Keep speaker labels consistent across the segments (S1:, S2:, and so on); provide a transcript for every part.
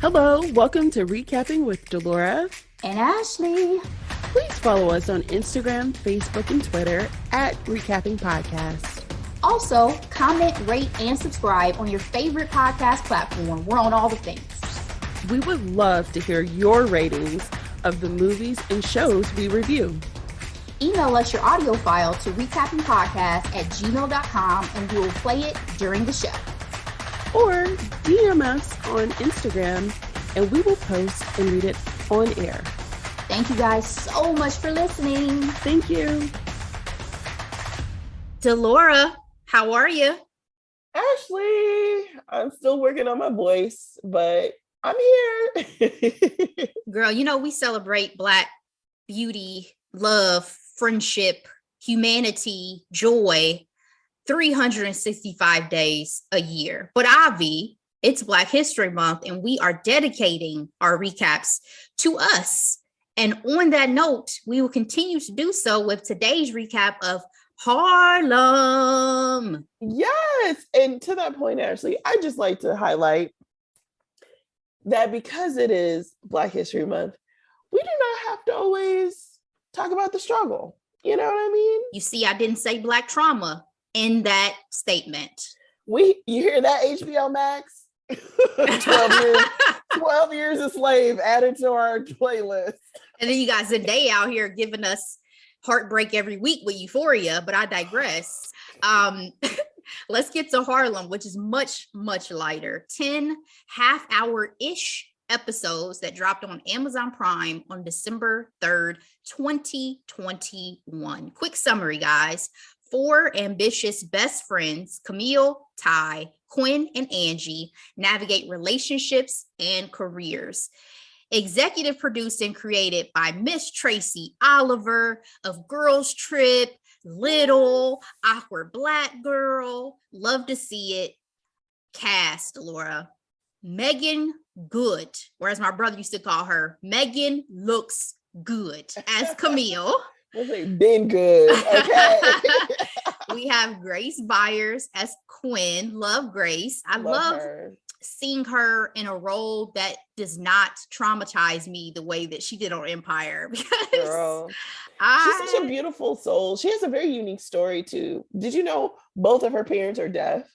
S1: Hello, welcome to Recapping with Delora
S2: and Ashley.
S1: Please follow us on Instagram, Facebook, and Twitter at Recapping Podcast.
S2: Also, comment, rate, and subscribe on your favorite podcast platform. We're on all the things.
S1: We would love to hear your ratings of the movies and shows we review.
S2: Email us your audio file to recappingpodcast@gmail.com and we will play it during the show.
S1: Or DM us on Instagram and we will post and read it on air.
S2: Thank you guys so much for listening.
S1: Thank you.
S2: Delora, how are you?
S1: Ashley, I'm still working on my voice, but I'm here.
S2: Girl, you know we celebrate Black beauty, love, friendship, humanity, joy, 365 days a year. But Avi, it's Black History Month and we are dedicating our recaps to us. And on that note, we will continue to do so with today's recap of Harlem.
S1: Yes. And to that point, Ashley, I just like to highlight that because it is Black History Month, we do not have to always talk about the struggle. You know what I mean?
S2: You see, I didn't say Black trauma in that statement.
S1: You hear that, HBO Max? 12 years a slave added to our playlist.
S2: And then you got Zendaya out here giving us heartbreak every week with Euphoria, but I digress. Let's get to Harlem, which is much, much lighter. 10 half-hour-ish episodes that dropped on Amazon Prime on December 3rd, 2021. Quick summary, guys. 4 ambitious best friends, Camille, Ty, Quinn, and Angie, navigate relationships and careers. Executive produced and created by Miss Tracy Oliver of Girls Trip, Little, Awkward Black Girl. Love to see it. Cast, Laura. Megan Good, or as my brother used to call her, Megan Looks Good as Camille.
S1: Been good. Okay.
S2: We have Grace Byers as Quinn. Love Grace. I love her. Seeing her in a role that does not traumatize me the way that she did on Empire. Because
S1: girl, she's such a beautiful soul. She has a very unique story too. Did you know both of her parents are deaf?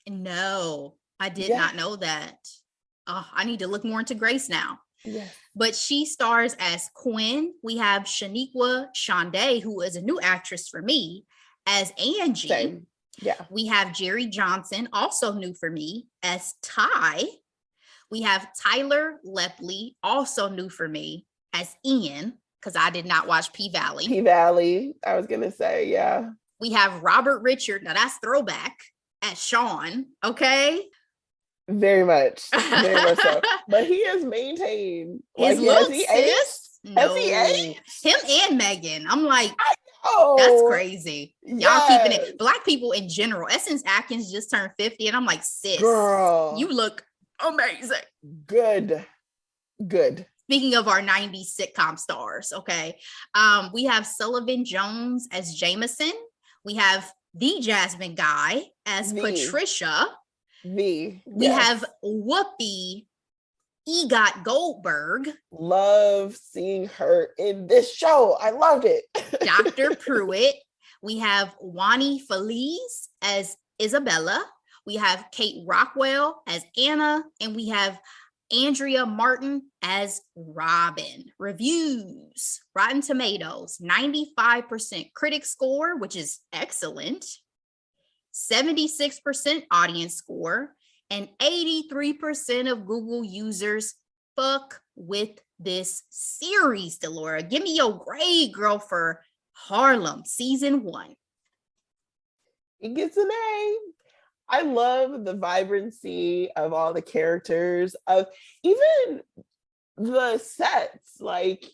S2: No, I did not know that. Oh, I need to look more into Grace now.
S1: Yes.
S2: But she stars as Quinn. We have Shaniqua Shonday, who is a new actress for me, as Angie.
S1: Same. Yeah.
S2: We have Jerry Johnson, also new for me, as Ty. We have Tyler Lepley, also new for me, as Ian, because I did not watch P-Valley.
S1: P-Valley, I was going to say, yeah.
S2: We have Robert Richard, now that's throwback, as Sean, okay?
S1: Very much so. But he has maintained
S2: his looks, sis.
S1: Has he aged?
S2: Him and Megan. I'm like,
S1: oh,
S2: that's crazy.
S1: Yes.
S2: Y'all keeping it. Black people in general. Essence Atkins just turned 50, and I'm like, sis,
S1: girl,
S2: you look amazing.
S1: Good.
S2: Speaking of our 90s sitcom stars, okay. We have Sullivan Jones as Jameson. We have the Jasmine Guy as Patricia. We have Whoopi Egot Goldberg.
S1: Love seeing her in this show. I loved it.
S2: Dr. Pruitt. We have Wani Feliz as Isabella. We have Kate Rockwell as Anna. And we have Andrea Martin as Robin. Reviews. Rotten Tomatoes, 95% critic score, which is excellent. 76% audience score, and 83% of Google users fuck with this series, Delora. Give me your grade, girl, for Harlem season 1.
S1: It gets an A. I love the vibrancy of all the characters, of even the sets, like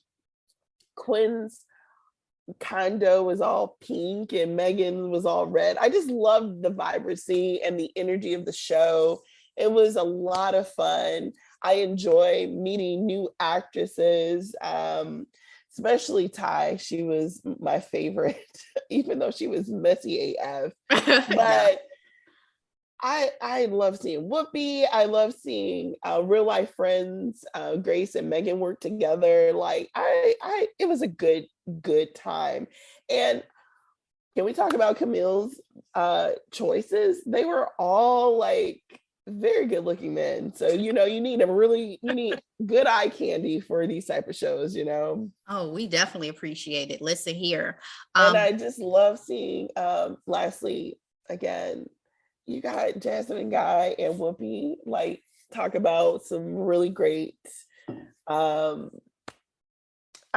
S1: Quinn's condo was all pink and Megan was all red. I just loved the vibrancy and the energy of the show. It was a lot of fun. I enjoy meeting new actresses, especially Ty. She was my favorite, even though she was messy AF. But I love seeing Whoopi. I love seeing real life friends, Grace and Megan work together. Like it was a good time. And can we talk about Camille's choices? They were all like very good looking men. So you need good eye candy for these type of shows, you know.
S2: Oh, we definitely appreciate it. Listen here.
S1: And I just love seeing lastly, again, you got Jasmine and Guy and Whoopi like talk about some really great I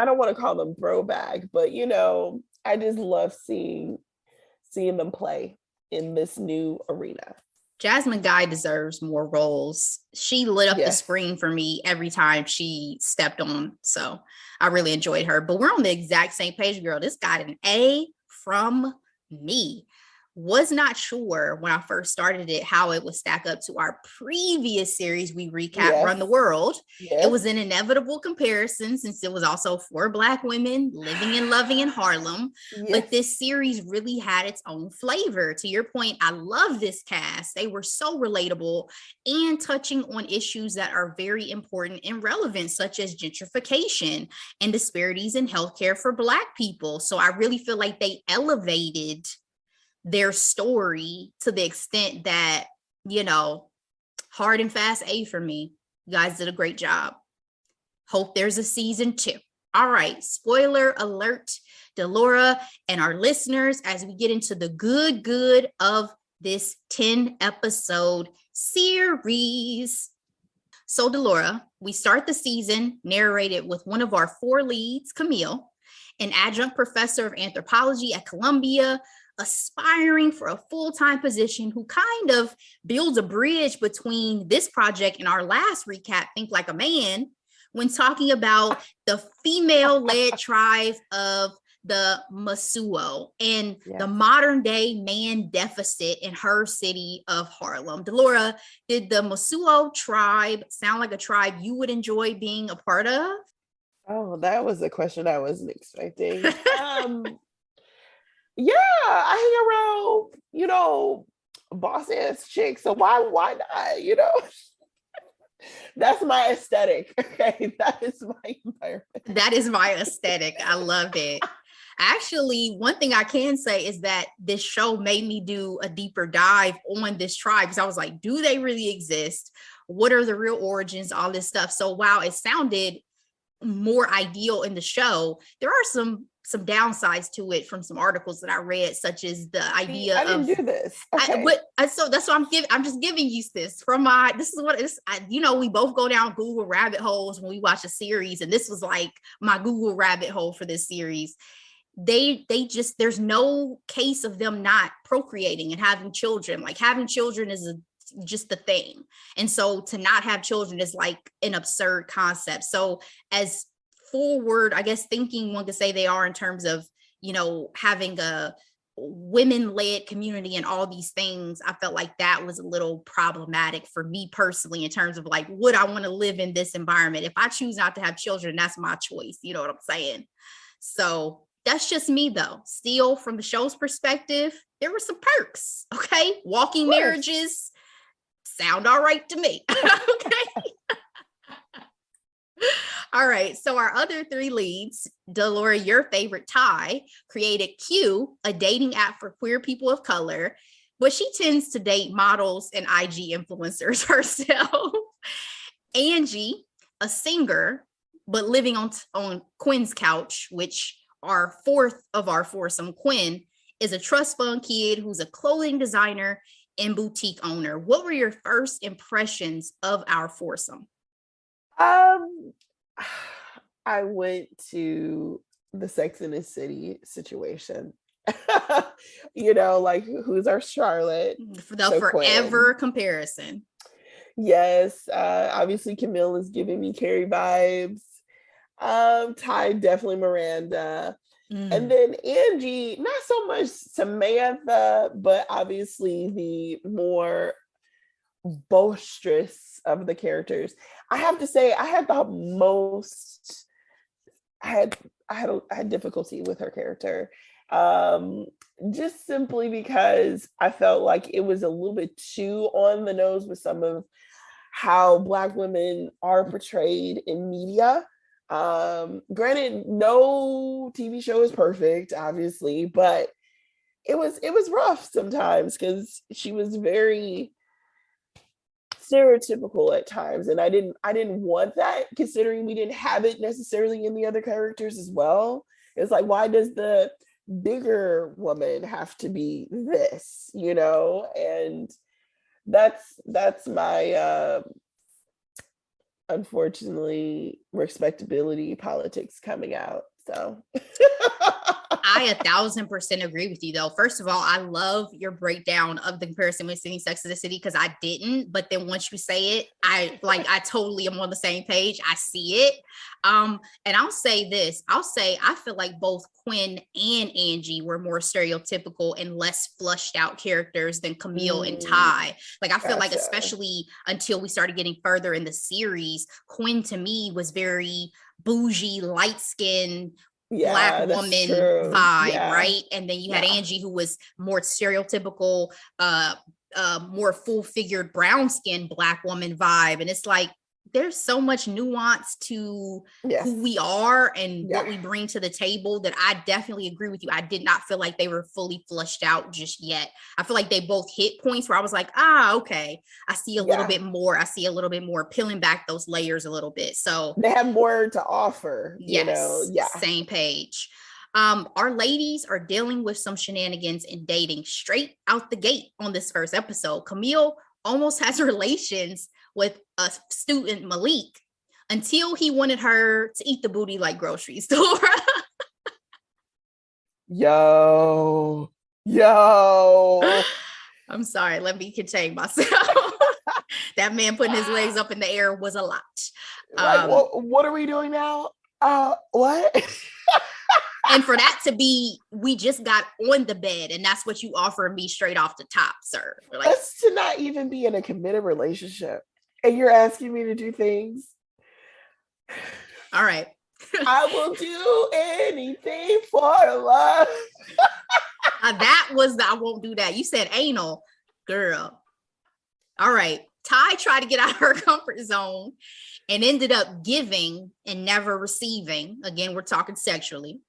S1: don't want to call them throwback, but I just love seeing them play in this new arena.
S2: Jasmine Guy deserves more roles. She lit up the
S1: Yes.
S2: screen for me every time she stepped on. So I really enjoyed her. But we're on the exact same page, girl. This got an A from me. Was not sure when I first started it how it would stack up to our previous series we recap,
S1: Yes.
S2: Run the World.
S1: Yes.
S2: It was an inevitable comparison since it was also 4 Black women living and loving in Harlem.
S1: Yes.
S2: But this series really had its own flavor. To your point, I love this cast. They were so relatable and touching on issues that are very important and relevant, such as gentrification and disparities in healthcare for Black people. So I really feel like they elevated their story to the extent that, hard and fast A for me. You guys did a great job. Hope there's a season 2. All right, spoiler alert, Delora and our listeners, as we get into the good of this 10 episode series. So Delora, we start the season narrated with one of our 4 leads, Camille, an adjunct professor of anthropology at Columbia, aspiring for a full-time position, who kind of builds a bridge between this project and our last recap, Think Like a Man, when talking about the female-led tribe of the Masuo and the modern day man deficit in her city of Harlem. Delora, did the Masuo tribe sound like a tribe you would enjoy being a part of?
S1: Oh, that was a question I wasn't expecting. Yeah, I hang around, boss ass chicks. So why not? That's my aesthetic. Okay. That is my environment.
S2: That is my aesthetic. I love it. Actually, one thing I can say is that this show made me do a deeper dive on this tribe, because I was like, do they really exist? What are the real origins? All this stuff. So while it sounded more ideal in the show, there are some downsides to it from some articles that I read, such as the idea
S1: I didn't do this. Okay.
S2: So that's what I'm just giving you this from this is what it's, we both go down Google rabbit holes when we watch a series. And this was like my Google rabbit hole for this series. They just, there's no case of them not procreating and having children. Like having children is just the thing. And so to not have children is like an absurd concept. So as forward, I guess, thinking one could say they are in terms of, having a women-led community and all these things, I felt like that was a little problematic for me personally in terms of like, would I want to live in this environment? If I choose not to have children, that's my choice. You know what I'm saying? So that's just me though. Still, from the show's perspective, there were some perks. Okay. Walking marriages sound all right to me. Okay. All right. So our other 3 leads, Delora, your favorite, Ty, created Q, a dating app for queer people of color, but she tends to date models and IG influencers herself. Angie, a singer, but living on Quinn's couch, which our 4th of our foursome. Quinn is a trust fund kid who's a clothing designer and boutique owner. What were your first impressions of our foursome?
S1: I went to the Sex and the City situation. Like who's our Charlotte?
S2: The forever comparison.
S1: Yes, obviously Camille is giving me Carrie vibes. Ty, definitely Miranda. And then Angie, not so much Samantha, but obviously the more boisterous of the characters. I have to say, I had difficulty with her character. Um, just simply because I felt like it was a little bit too on the nose with some of how Black women are portrayed in media. Granted, no TV show is perfect, obviously, but it was rough sometimes because she was very stereotypical at times, and I didn't want that, considering we didn't have it necessarily in the other characters as well. It's like, why does the bigger woman have to be this, and that's my unfortunately respectability politics coming out. So
S2: I 1,000% agree with you, though. First of all, I love your breakdown of the comparison between Sex and the City, because I didn't, but then once you say it, I totally am on the same page. I see it. And I'll say this. I feel like both Quinn and Angie were more stereotypical and less flushed out characters than Camille and Ty. Like, I feel like, especially until we started getting further in the series, Quinn to me was very bougie, light skinned, Black woman vibe, right? And then you had Angie, who was more stereotypical, more full-figured brown-skinned Black woman vibe. And it's like, there's so much nuance to who we are and what we bring to the table that I definitely agree with you. I did not feel like they were fully flushed out just yet. I feel like they both hit points where I was like, okay, I see a little bit more. I see a little bit more, peeling back those layers a little bit. So
S1: they have more to offer,
S2: same page. Our ladies are dealing with some shenanigans in dating straight out the gate on this first episode. Camille almost has relations with a student, Malik, until he wanted her to eat the booty like grocery store.
S1: Yo.
S2: I'm sorry, let me contain myself. That man putting his legs up in the air was a lot.
S1: What are we doing now? What?
S2: And for that to be, we just got on the bed, and that's what you offer me straight off the top, sir.
S1: Like, that's to not even be in a committed relationship, and you're asking me to do things.
S2: All right.
S1: I will do anything for love.
S2: That was I won't do that. You said anal, girl. All right. Ty tried to get out of her comfort zone and ended up giving and never receiving. Again, we're talking sexually.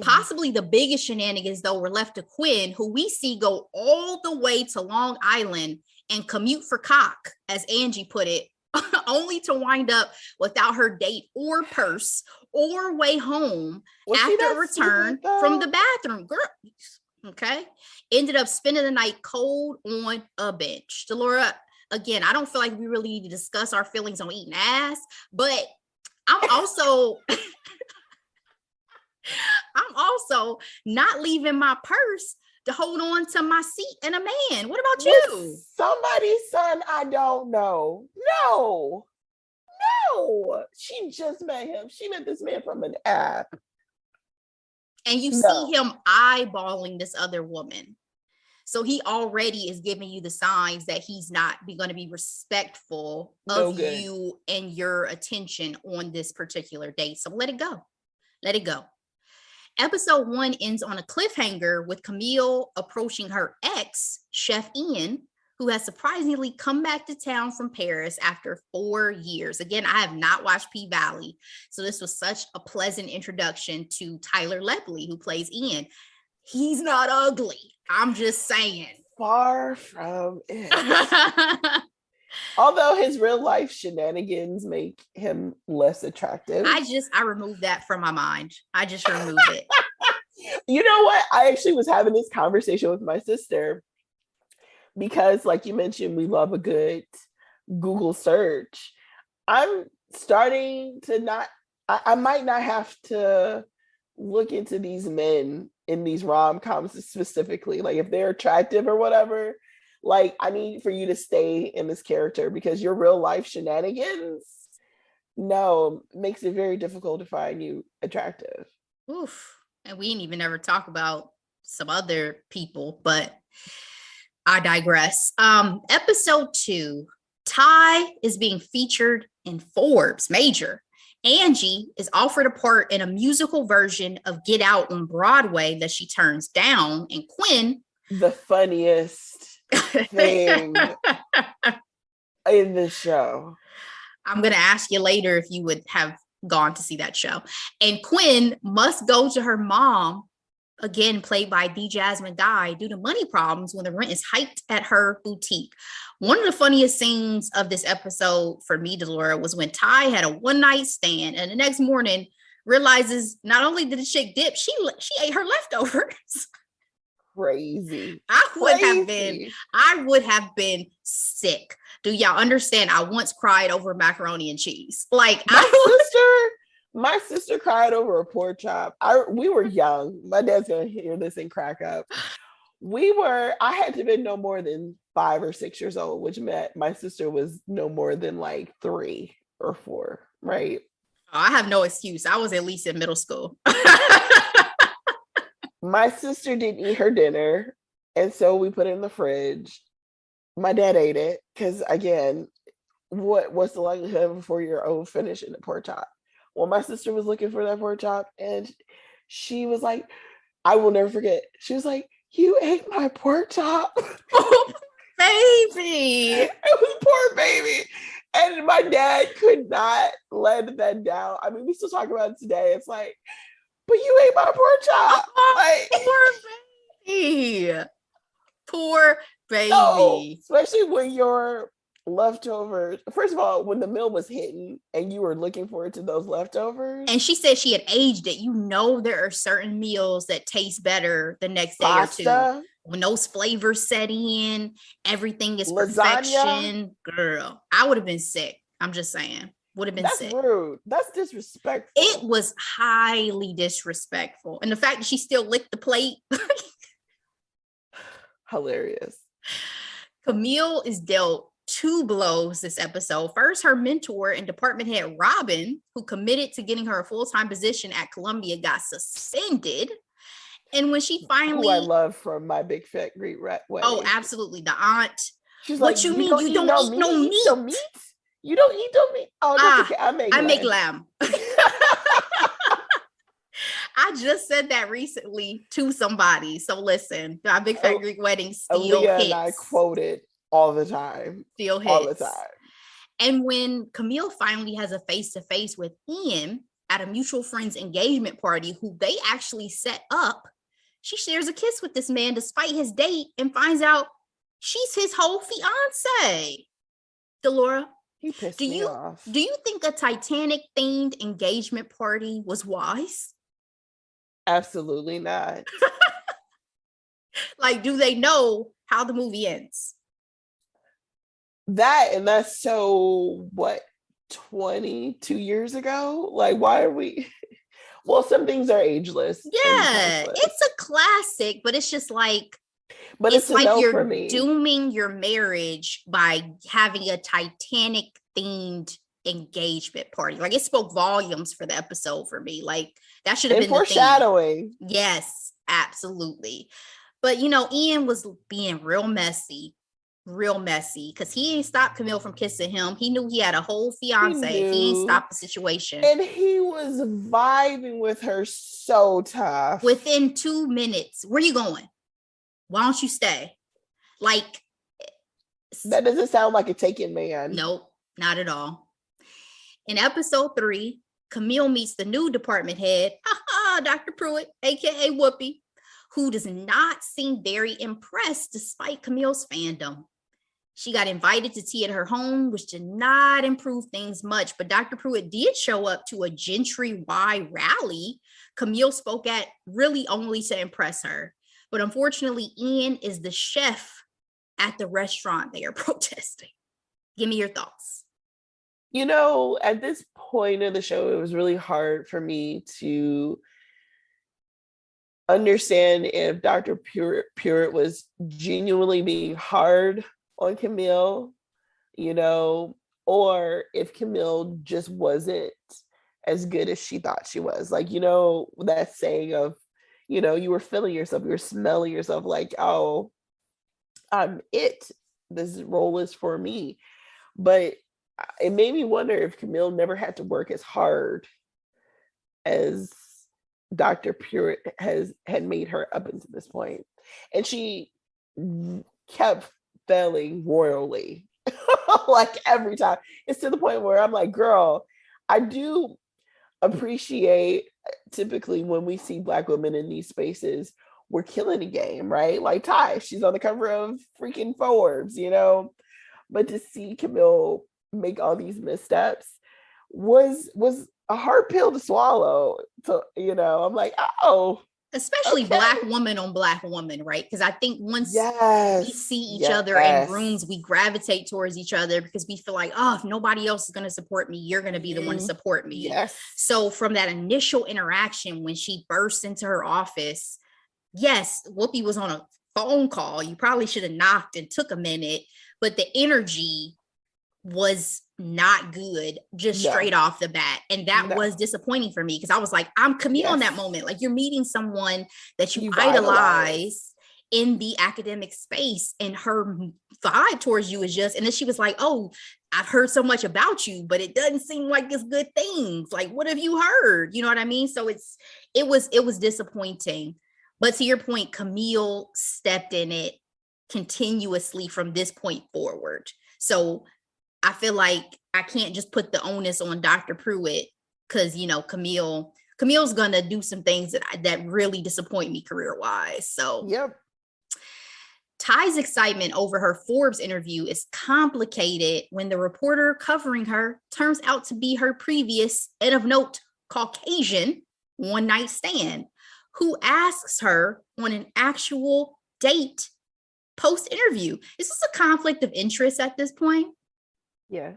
S2: Possibly the biggest shenanigans, though, were left to Quinn, who we see go all the way to Long Island and commute for cock, as Angie put it, only to wind up without her date or purse or way home after a return from the bathroom. Girl, okay. Ended up spending the night cold on a bench. Delora, again, I don't feel like we really need to discuss our feelings on eating ass, but I'm also not leaving my purse to hold on to my seat and a man. What about you?
S1: Somebody's son I don't know. No. She just met him. She met this man from an app.
S2: And you see him eyeballing this other woman. So he already is giving you the signs that he's not going to be respectful of you and your attention on this particular date. So let it go. Let it go. Episode 1 ends on a cliffhanger with Camille approaching her ex, Chef Ian, who has surprisingly come back to town from Paris after 4 years. Again, I have not watched P-Valley, so this was such a pleasant introduction to Tyler Lepley, who plays Ian. He's not ugly. I'm just saying.
S1: Far from it. Although his real life shenanigans make him less attractive.
S2: I removed that from my mind. I just removed it.
S1: You know what? I actually was having this conversation with my sister because, like you mentioned, we love a good Google search. I'm starting to I might not have to look into these men in these rom-coms specifically. Like, if they're attractive or whatever, like, I need for you to stay in this character, because your real life shenanigans, makes it very difficult to find you attractive.
S2: Oof. And we didn't even ever talk about some other people, but I digress. Episode 2, Ty is being featured in Forbes Major Angie is offered a part in a musical version of Get Out on Broadway that she turns down. And Quinn,
S1: the funniest thing in the show.
S2: I'm going to ask you later if you would have gone to see that show. And Quinn must go to her mom, again played by D. Jasmine Guy, due to money problems when the rent is hiked at her boutique. One of the funniest scenes of this episode for me, Delora, was when Ty had a one-night stand and the next morning realizes not only did the chick dip, she ate her leftovers.
S1: Crazy.
S2: I would have been sick. Do y'all understand? I once cried over macaroni and cheese. Like
S1: my sister cried over a pork chop. We were young. My dad's gonna hear this and crack up. I had to have been no more than 5 or 6 years old, which meant my sister was no more than like 3 or 4, right?
S2: Oh, I have no excuse. I was at least in middle school.
S1: My sister didn't eat her dinner, and so we put it in the fridge. My dad ate it because, again, what's the likelihood of a 4-year-old finishing a pork chop? Well, my sister was looking for that pork chop, and she was like, I will never forget. She was like, "You ate my pork chop."
S2: Oh, baby.
S1: It was poor baby. And my dad could not let that down. I mean, we still talk about it today. It's like, but you ate my pork chop. Like,
S2: poor baby. Poor baby.
S1: No, especially when your leftovers, first of all, when the meal was hitting and you were looking forward to those leftovers.
S2: And she said she had aged it. You know, there are certain meals that taste better the next day
S1: Pasta,
S2: or two. When those flavors set in, everything is perfection. Girl, I would have been sick. I'm just saying. Would have been sick.
S1: That's rude. That's disrespectful.
S2: It was highly disrespectful. And the fact that she still licked the plate.
S1: Hilarious.
S2: Camille is dealt 2 blows this episode. First, her mentor and department head, Robin, who committed to getting her a full-time position at Columbia, got suspended. And when she finally...
S1: Who I love from My Big Fat Greek Wedding.
S2: Oh, absolutely. The aunt.
S1: She's
S2: what
S1: like,
S2: you mean you don't eat no meat?
S1: You don't eat no meat? Oh, that's okay. I make lamb.
S2: I just said that recently to somebody. So listen, My Big Fat Greek Wedding still
S1: Aaliyah
S2: hits.
S1: And I quote it all the time.
S2: Still hits.
S1: All the time.
S2: And when Camille finally has a face-to-face with Ian at a mutual friend's engagement party, who they actually set up, she shares a kiss with this man despite his date and finds out she's his whole fiance. Delora,
S1: he pissed me off.
S2: Do you think a Titanic-themed engagement party was wise?
S1: Absolutely not.
S2: Like, do they know how the movie ends?
S1: That's so, what, 22 years ago? Like, why are we... Well, some things are ageless.
S2: Yeah, it's a classic, but it's just like...
S1: But it's like
S2: you're dooming your marriage by having a Titanic-themed engagement party. Like, it spoke volumes for the episode for me. Like, that should have been
S1: foreshadowing.
S2: Yes, absolutely. But, you know, Ian was being real messy, because he ain't stopped Camille from kissing him. He knew he had a whole fiance. He ain't stopped the situation.
S1: And he was vibing with her so tough.
S2: Within 2 minutes, where you going? Why don't you stay? Like,
S1: that doesn't sound like a taken man.
S2: Nope, not at all. In episode 3, Camille meets the new department head, Dr. Pruitt, aka Whoopi, who does not seem very impressed despite Camille's fandom. She got invited to tea at her home, which did not improve things much, but Dr. Pruitt did show up to a Gentry-wide rally Camille spoke at, really only to impress her. But unfortunately, Ian is the chef at the restaurant they are protesting. Give me your thoughts.
S1: You know, at this point of the show, it was really hard for me to understand if Dr. Pruitt was genuinely being hard on Camille, you know, or if Camille just wasn't as good as she thought she was. Like, you know, that saying of, you know, you were feeling yourself, you were smelling yourself like, oh, I'm it. This role is for me. But it made me wonder if Camille never had to work as hard as Dr. Pruitt had made her up until this point. And she kept failing royally. Like every time. It's to the point where I'm like, girl, I do appreciate typically when we see Black women in these spaces, we're killing the game, right? Like Ty, she's on the cover of freaking Forbes, you know. But to see Camille make all these missteps was a hard pill to swallow. So, you know, I'm like, oh,
S2: especially
S1: okay.
S2: Black woman on Black woman, right? Because I think once we see each other in rooms, we gravitate towards each other because we feel like, oh, if nobody else is going to support me, you're going to be the one to support me.
S1: Yes.
S2: So from that initial interaction, when she burst into her office, yes, Whoopi was on a phone call. You probably should have knocked and took a minute, but the energy was not good just straight off the bat. And that was disappointing for me because I was like, I'm Camille in that moment. Like, you're meeting someone that you idolize in the academic space, and her vibe towards you is just, and then she was like, oh, I've heard so much about you, but it doesn't seem like it's good things. Like, what have you heard? You know what I mean? So it was disappointing. But to your point, Camille stepped in it continuously from this point forward. So I feel like I can't just put the onus on Dr. Pruitt because, you know, Camille's going to do some things that really disappoint me career-wise. So Ty's excitement over her Forbes interview is complicated when the reporter covering her turns out to be her previous, and of note, Caucasian one-night stand, who asks her on an actual date post-interview. Is this a conflict of interest at this point?
S1: Yes.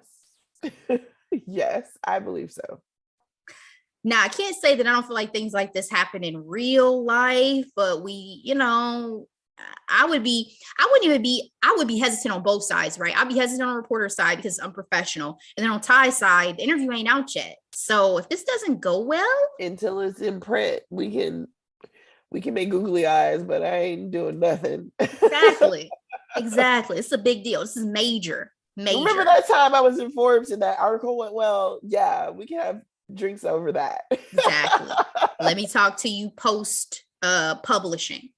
S1: Yes, I believe so.
S2: Now, I can't say that I don't feel like things like this happen in real life, but we, you know, I would be hesitant on both sides, right? I'd be hesitant on the reporter's side because I'm professional. And then on Ty's side, the interview ain't out yet. So if this doesn't go well.
S1: Until it's in print, we can make googly eyes, but I ain't doing nothing.
S2: Exactly. It's a big deal. This is major.
S1: Remember that time I was in Forbes and that article went well? Yeah, we can have drinks over that.
S2: Exactly. Let me talk to you post publishing.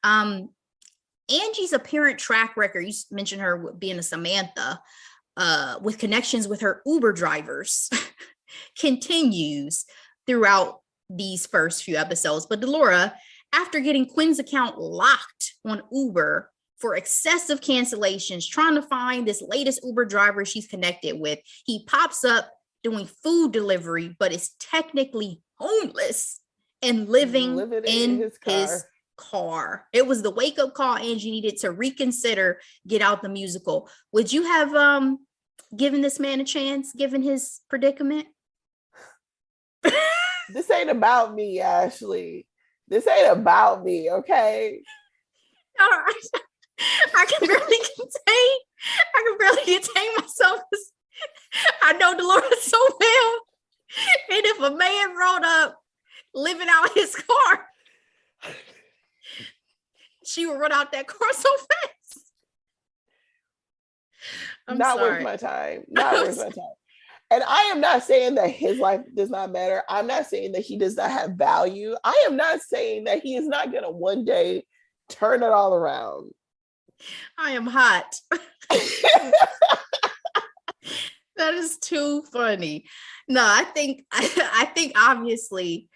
S2: Angie's apparent track record, you mentioned her being a Samantha, with connections with her Uber drivers, continues throughout these first few episodes. But Delora, after getting Quinn's account locked on Uber for excessive cancellations, trying to find this latest Uber driver she's connected with, he pops up doing food delivery, but is technically homeless and living in his car. It was the wake-up call Angie needed to reconsider Get Out the musical. Would you have given this man a chance, given his predicament?
S1: This ain't about me, Ashley. This ain't about me, okay?
S2: All right. I can barely contain myself. I know Dolores so well. And if a man rolled up living out his car, she would run out that car so fast.
S1: Not worth my time. Not worth my time. And I am not saying that his life does not matter. I'm not saying that he does not have value. I am not saying that he is not going to one day turn it all around.
S2: I am hot. That is too funny. No, I think obviously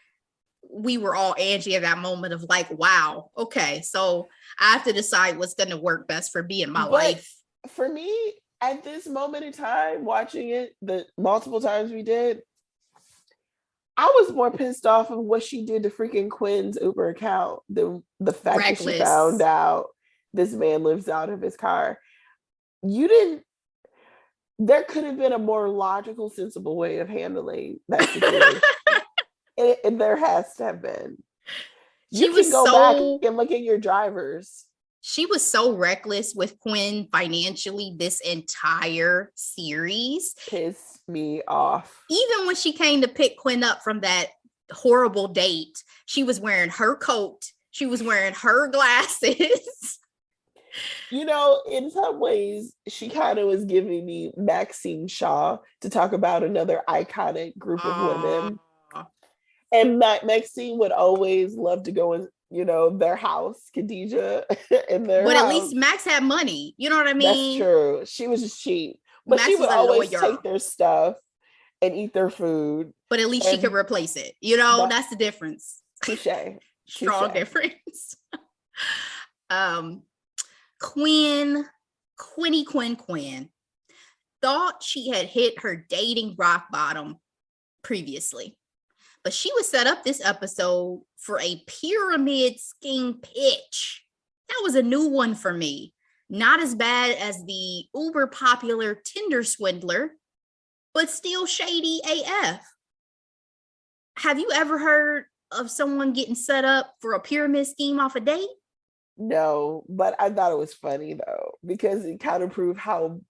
S2: we were all Angie at that moment of like, wow, okay, so I have to decide what's going to work best for me in my life.
S1: For me, at this moment in time, watching it the multiple times we did, I was more pissed off of what she did to freaking Quinn's Uber account than the fact that she found out this man lives out of his car. There could have been a more logical, sensible way of handling that situation. and there has to have been. You can go back and look at your drivers.
S2: She was so reckless with Quinn financially this entire series.
S1: Pissed me off.
S2: Even when she came to pick Quinn up from that horrible date, she was wearing her coat. She was wearing her glasses.
S1: In some ways, she kind of was giving me Maxine Shaw to talk about another iconic group of
S2: Oh,
S1: women. And Maxine would always love to go in, their house, Khadijah, in their
S2: but at
S1: house.
S2: least Max had money. You know what I
S1: That's
S2: mean?
S1: true. She was just cheap. But she
S2: Max
S1: would
S2: was a
S1: always take
S2: lawyer,
S1: their stuff and eat their food.
S2: but at least she could
S1: And
S2: replace it.
S1: that
S2: That's the difference.
S1: touche.
S2: Strong difference. um, Quinn thought she had hit her dating rock bottom previously, but she was set up this episode for a pyramid scheme pitch. That was a new one for me. Not as bad as the uber popular Tinder swindler, but still shady AF. Have you ever heard of someone getting set up for a pyramid scheme off a date?
S1: No, but I thought it was funny though, because it kind of proved how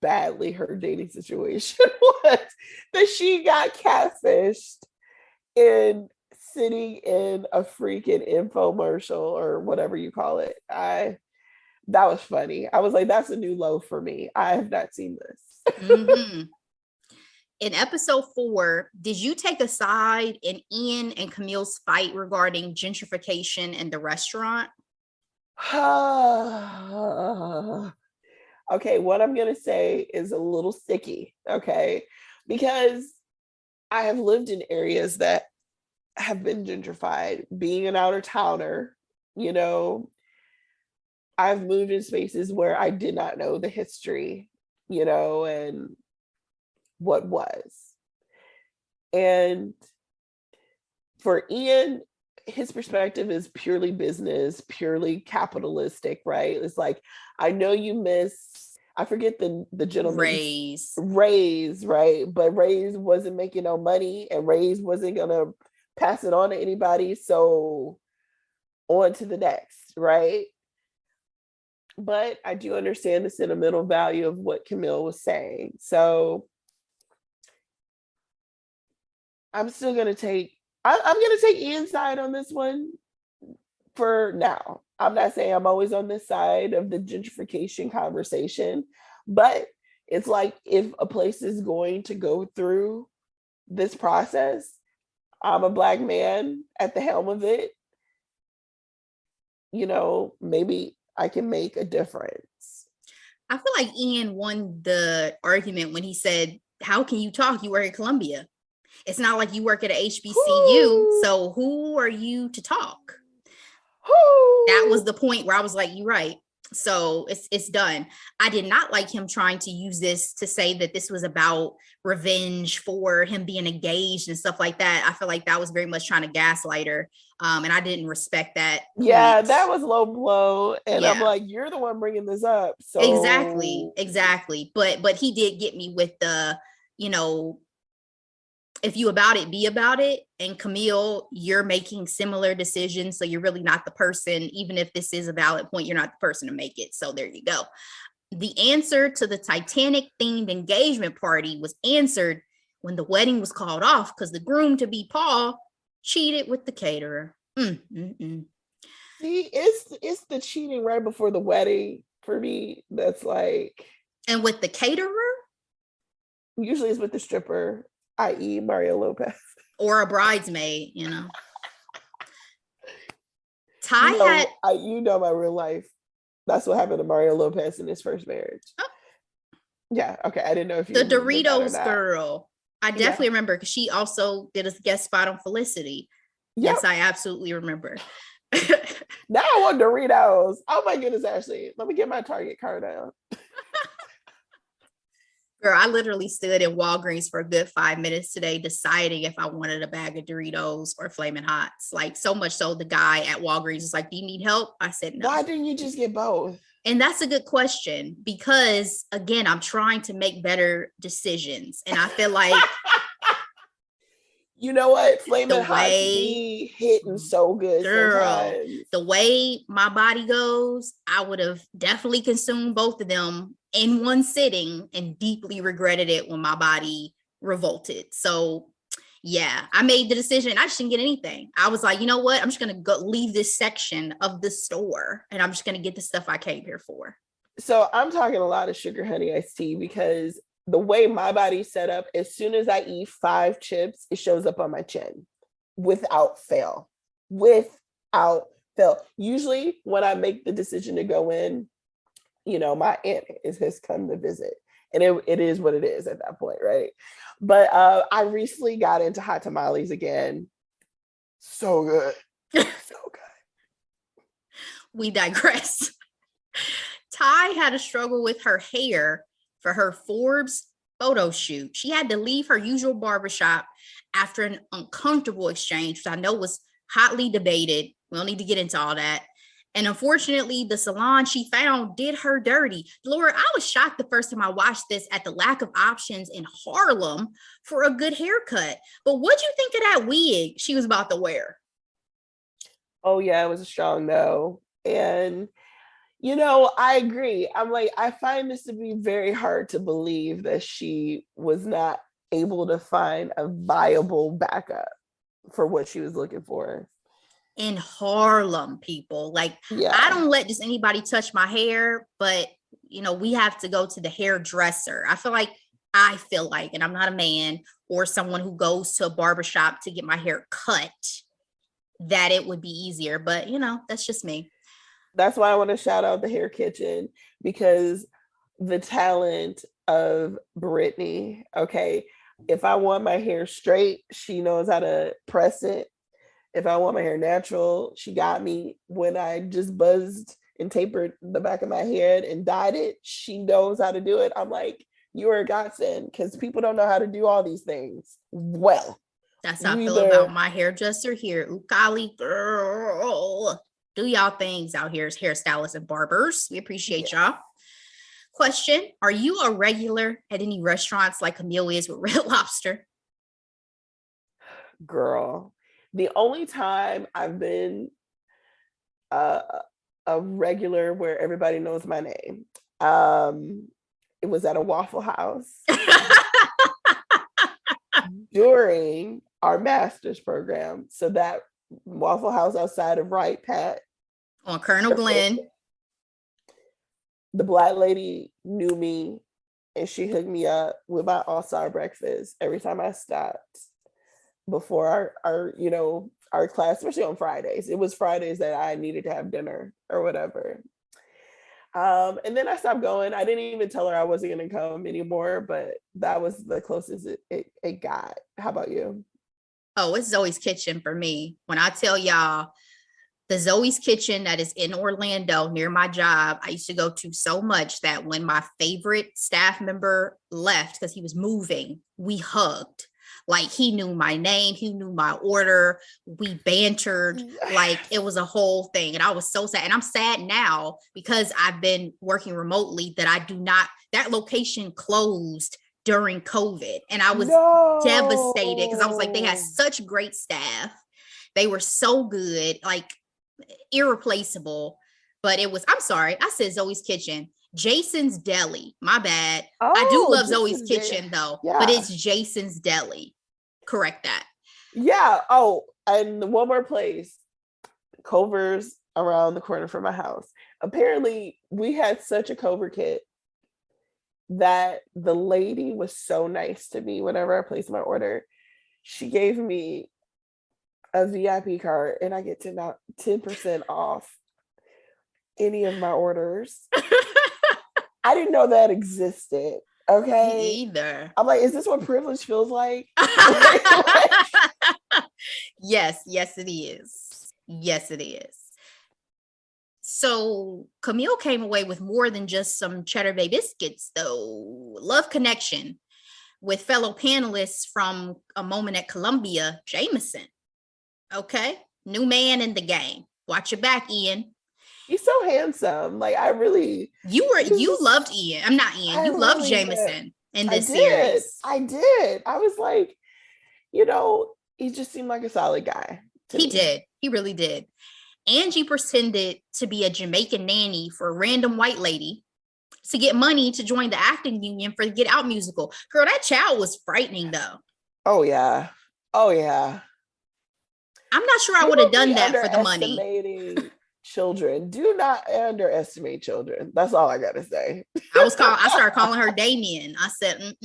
S1: badly her dating situation was, that she got catfished in sitting in a freaking infomercial or whatever you call it. That was funny. I was like, that's a new low for me. I have not seen this.
S2: Mm-hmm. In episode 4, did you take a side in Ian and Camille's fight regarding gentrification in the restaurant?
S1: Okay, what I'm going to say is a little sticky, okay? Because I have lived in areas that have been gentrified. Being an outer towner, I've moved in spaces where I did not know the history, and what was. And for Ian, his perspective is purely business, purely capitalistic, right? It's like, I know you miss, I forget the gentleman. Ray's, right? But Ray's wasn't making no money and Ray's wasn't gonna pass it on to anybody. So on to the next, right? But I do understand the sentimental value of what Camille was saying. So I'm still going to take, I'm going to take Ian's side on this one for now. I'm not saying I'm always on this side of the gentrification conversation, but it's like, if a place is going to go through this process, I'm a Black man at the helm of it, maybe I can make a difference.
S2: I feel like Ian won the argument when he said, how can you talk? You work at Columbia. It's not like you work at a HBCU. So who are you to talk? That was the point where I was like, you're right. So it's done. I did not like him trying to use this to say that this was about revenge for him being engaged and stuff like that. I feel like that was very much trying to gaslight her. And I didn't respect that.
S1: Yeah, that was low blow. And I'm like, you're the one bringing this up. So
S2: Exactly. But he did get me with the, if you about it, be about it. And Camille, you're making similar decisions. So you're really not the person, even if this is a valid point, you're not the person to make it. So there you go. The answer to the Titanic themed engagement party was answered when the wedding was called off because the groom to be Paul cheated with the caterer. See,
S1: it's the cheating right before the wedding for me. That's like,
S2: and with the caterer,
S1: usually it's with the stripper, i.e. Mario Lopez.
S2: Or a bridesmaid, Ty had...
S1: my real life. That's what happened to Mario Lopez in his first marriage. Oh. Yeah, okay. I didn't know if you...
S2: The Doritos girl. I definitely remember because she also did a guest spot on Felicity. Yep. Yes, I absolutely remember.
S1: Now I want Doritos. Oh my goodness, Ashley. Let me get my Target card out.
S2: Girl, I literally stood in Walgreens for a good 5 minutes today deciding if I wanted a bag of Doritos or Flamin' Hots. Like, so much so the guy at Walgreens was like, do you need help? I said no.
S1: Why didn't you just get both?
S2: And that's a good question because, again, I'm trying to make better decisions. And I feel like...
S1: You know what? Flamin' Hots be hitting so good.
S2: Girl,
S1: sometimes.
S2: The way my body goes, I would have definitely consumed both of them in one sitting and deeply regretted it when my body revolted. So Yeah, I made the decision. I just didn't get anything. I was like, you know what? I'm just gonna go leave this section of the store, and I'm just gonna get the stuff I came here for.
S1: So I'm talking a lot of sugar honey iced tea because the way my body's set up, as soon as I eat 5 chips, it shows up on my chin without fail. Without fail. Usually when I make the decision to go in, my aunt has come to visit. And it is what it is at that point, right? But I recently got into hot tamales again. So good. So good.
S2: We digress. Ty had a struggle with her hair for her Forbes photo shoot. She had to leave her usual barbershop after an uncomfortable exchange, which I know was hotly debated. We don't need to get into all that. And unfortunately, the salon she found did her dirty. Laura, I was shocked the first time I watched this at the lack of options in Harlem for a good haircut. But what'd you think of that wig she was about to wear?
S1: Oh, yeah, it was a strong no. And, I agree. I'm like, I find this to be very hard to believe that she was not able to find a viable backup for what she was looking for.
S2: In Harlem, people. Like,
S1: Yeah.
S2: I don't let just anybody touch my hair, but we have to go to the hairdresser. I feel like, and I'm not a man or someone who goes to a barbershop to get my hair cut, that it would be easier. But that's just me.
S1: That's why I want to shout out the Hair Kitchen, because the talent of Brittany. Okay. If I want my hair straight, she knows how to press it. If I want my hair natural, she got me. When I just buzzed and tapered the back of my head and dyed it, she knows how to do it. I'm like, you are a godsend, because people don't know how to do all these things well.
S2: That's how I feel about my hairdresser here. Ukali girl. Do y'all things out here as hairstylists and barbers. We appreciate y'all. Question: are you a regular at any restaurants like Camille is with Red Lobster?
S1: Girl, the only time I've been a regular where everybody knows my name, it was at a Waffle House during our master's program. So that Waffle House outside of Wright Pat
S2: on Colonel Glenn.
S1: The Black lady knew me, and she hooked me up with my all-star breakfast every time I stopped before our class, especially on Fridays. It was Fridays that I needed to have dinner or whatever. And then I stopped going. I didn't even tell her I wasn't going to come anymore, but that was the closest it got. How about you?
S2: Oh, it's Zoe's Kitchen for me. When I tell y'all, the Zoe's Kitchen that is in Orlando near my job, I used to go to so much that when my favorite staff member left because he was moving, we hugged. Like, he knew my name, he knew my order, we bantered, like it was a whole thing. And I was so sad. And I'm sad now because I've been working remotely that location closed during COVID. And I was devastated because I was like, they had such great staff. They were so good, like irreplaceable. But I'm sorry, I said Zoe's Kitchen. Jason's Deli. My bad. I do love Zoe's Kitchen though, but it's Jason's Deli. Correct that.
S1: Yeah. Oh, and one more place, Culver's around the corner from my house. Apparently, we had such a Culver kit that the lady was so nice to me whenever I placed my order. She gave me a VIP card, and I get 10% off any of my orders. I didn't know that existed. Okay.
S2: Me either.
S1: I'm like, is this what privilege feels like?
S2: Yes, it is. Yes, it is. So Camille came away with more than just some Cheddar Bay biscuits, though. Love connection with fellow panelists from A Moment at Columbia, Jameson. Okay. New man in the game. Watch your back, Ian.
S1: He's so handsome. Like, I really...
S2: You loved Ian. I'm not Ian. You loved Jameson in this series.
S1: I did. I was like, he just seemed like a solid guy.
S2: He did. He really did. Angie pretended to be a Jamaican nanny for a random white lady to get money to join the acting union for the Get Out musical. Girl, that child was frightening, though.
S1: Oh, yeah. Oh yeah.
S2: I'm not sure I would have
S1: Don't
S2: done
S1: be
S2: that for the money.
S1: underestimating children. Do not underestimate children. That's all I gotta say.
S2: I started calling her Damien. I said,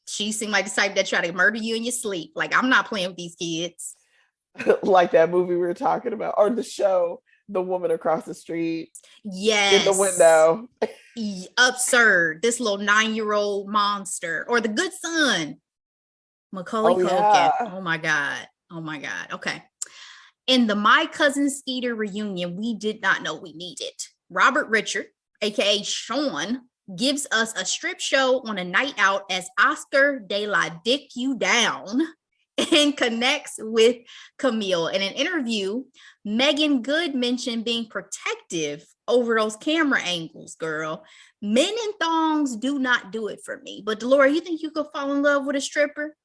S2: she seemed like the type that try to murder you in your sleep. Like, I'm not playing with these kids.
S1: Like that movie we were talking about, or the show, The Woman Across the Street in the
S2: Yes.
S1: window.
S2: Absurd. This little 9-year-old monster. Or The Good Son. Macaulay
S1: Oh
S2: Culkin.
S1: yeah.
S2: Oh my God. Oh my God. Okay. In the My Cousin Skeeter reunion, we did not know we needed. Robert Richard, aka Sean, gives us a strip show on a night out as Oscar de la Dick You Down and connects with Camille. In an interview, Megan Good mentioned being protective over those camera angles, girl. Men in thongs do not do it for me. But Delora, you think you could fall in love with a stripper?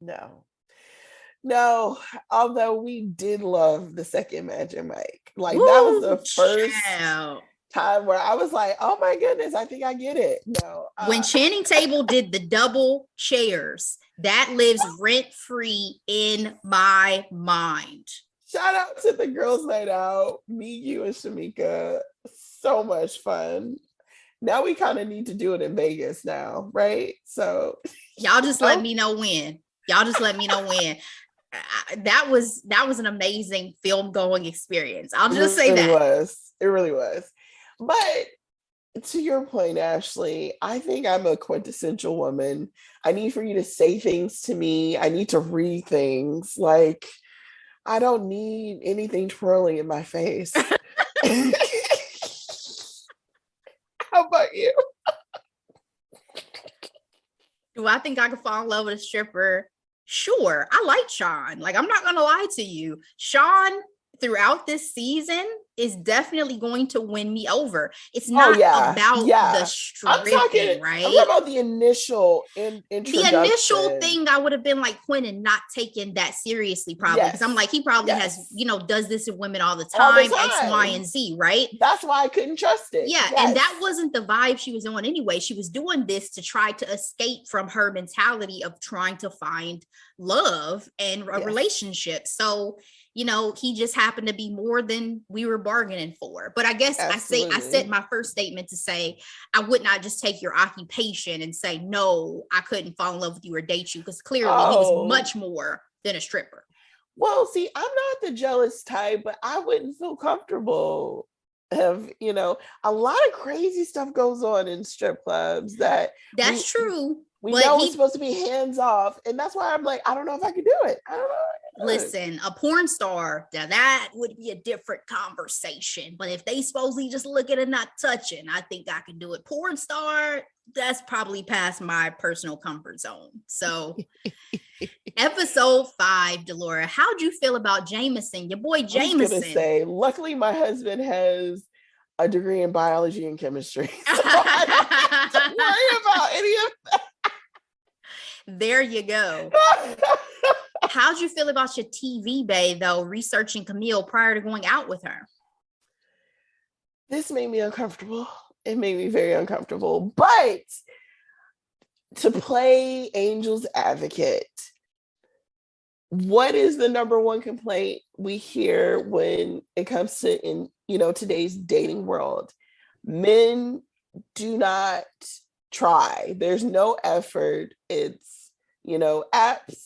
S1: No. No, although we did love the second Magic Mike. Like that was the first time where I was like, oh my goodness, I think I get it. No.
S2: When Channing Table did the double chairs, that lives rent free in my mind.
S1: Shout out to the girls' night out. Me, you, and Shamika. So much fun. Now we kind of need to do it in Vegas now, right? So
S2: y'all just let me know when. Y'all just let me know when. That was an amazing film going experience. I'll just say that.
S1: It really was. But to your point, Ashley, I think I'm a quintessential woman. I need for you to say things to me. I need to read things. Like, I don't need anything twirling in my face. How about you?
S2: Do I think I could fall in love with a stripper? Sure. I like Sean. Like, I'm not going to lie to you. Sean, throughout this season, is definitely going to win me over. It's not about the stripping, right?
S1: I'm talking about the initial introduction.
S2: The initial thing, I would have been like Quentin, not taking that seriously, probably, because I'm like, he probably has, does this with women all the time, X, Y, and Z, right?
S1: That's why I couldn't trust it.
S2: Yeah, and that wasn't the vibe she was on anyway. She was doing this to try to escape from her mentality of trying to find love and a relationship. So, he just happened to be more than we were bargaining for. But I guess I said my first statement to say, I would not just take your occupation and say, no, I couldn't fall in love with you or date you, because clearly he was much more than a stripper.
S1: Well, see, I'm not the jealous type, but I wouldn't feel comfortable if, a lot of crazy stuff goes on in strip clubs
S2: that's true.
S1: We know it's supposed to be hands off. And that's why I'm like, I don't know if I can do it. I don't know.
S2: Listen, a porn star, now that would be a different conversation. But if they supposedly just looking and not touching, I think I can do it. Porn star, that's probably past my personal comfort zone. So episode 5, Delora, how'd you feel about Jameson, your boy Jameson? I was gonna
S1: say, luckily my husband has a degree in biology and chemistry. So I don't have to worry about any of that.
S2: There you go. How'd you feel about your TV bae, though, researching Camille prior to going out with her?
S1: This made me uncomfortable. It made me very uncomfortable. But to play Angel's advocate, what is the number one complaint we hear when it comes to today's dating world? Men do not try. There's no effort. It's apps